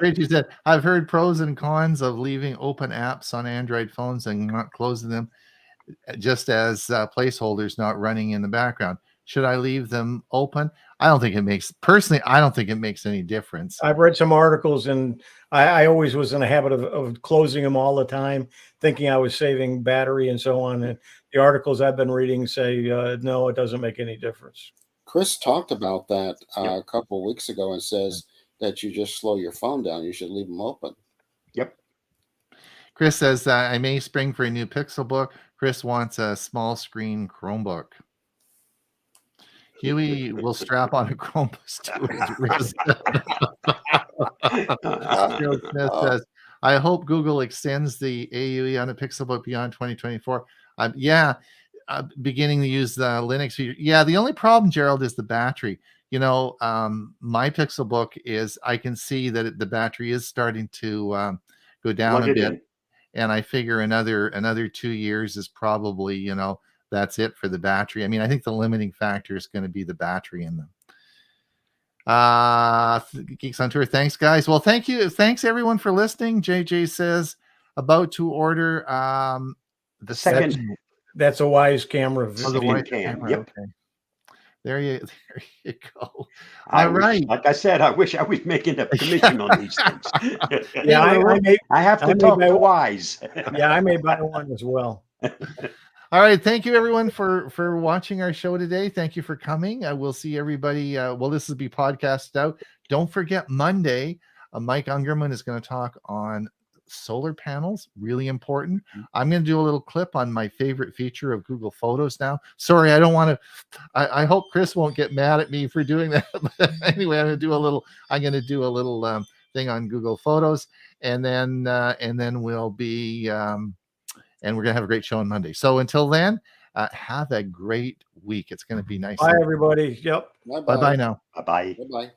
Speaker 1: Richie said, I've heard pros and cons of leaving open apps on Android phones and not closing them, just as placeholders not running in the background. Should I leave them open? I don't think it makes any difference.
Speaker 2: I've read some articles, and I always was in a habit of closing them all the time, thinking I was saving battery and so on. And the articles I've been reading say, no, it doesn't make any difference.
Speaker 3: Chris talked about that a couple of weeks ago and says that you just slow your phone down. You should leave them open.
Speaker 4: Yep.
Speaker 1: Chris says, I may spring for a new Pixelbook. Chris wants a small screen Chromebook. Huey will strap on a Chromebook to his wrist. Smith says, I hope Google extends the AUE on a Pixelbook beyond 2024. Beginning to use the Linux feature. Yeah, the only problem, Gerald, is the battery. My Pixelbook I can see that the battery is starting to go down a bit. And I figure another 2 years is probably, that's it for the battery. I mean, I think the limiting factor is going to be the battery in them. Geeks on Tour. Thanks, guys. Well, thank you. Thanks, everyone, for listening. JJ says, about to order the second.
Speaker 2: That's a Wise camera.
Speaker 1: The Wise camera.
Speaker 4: Yep.
Speaker 1: Okay. There you go. All right.
Speaker 4: Like I said, I wish I was making a commission on these things. I have to talk to Wise.
Speaker 2: Yeah, I may buy one as well.
Speaker 1: All right. Thank you, everyone, for watching our show today. Thank you for coming. We'll see everybody. This will be podcasted out. Don't forget, Monday, Mike Ungerman is going to talk on solar panels. Really important. I'm going to do a little clip on my favorite feature of Google Photos now. Sorry, I don't want to. I hope Chris won't get mad at me for doing that. But anyway, I'm going to do a little thing on Google Photos, and then we'll be. And we're going to have a great show on Monday. So until then, have a great week. It's going to be nice.
Speaker 2: Bye, everybody. Yep.
Speaker 3: Bye-bye.
Speaker 1: Bye-bye now.
Speaker 4: Bye-bye.
Speaker 3: Bye-bye.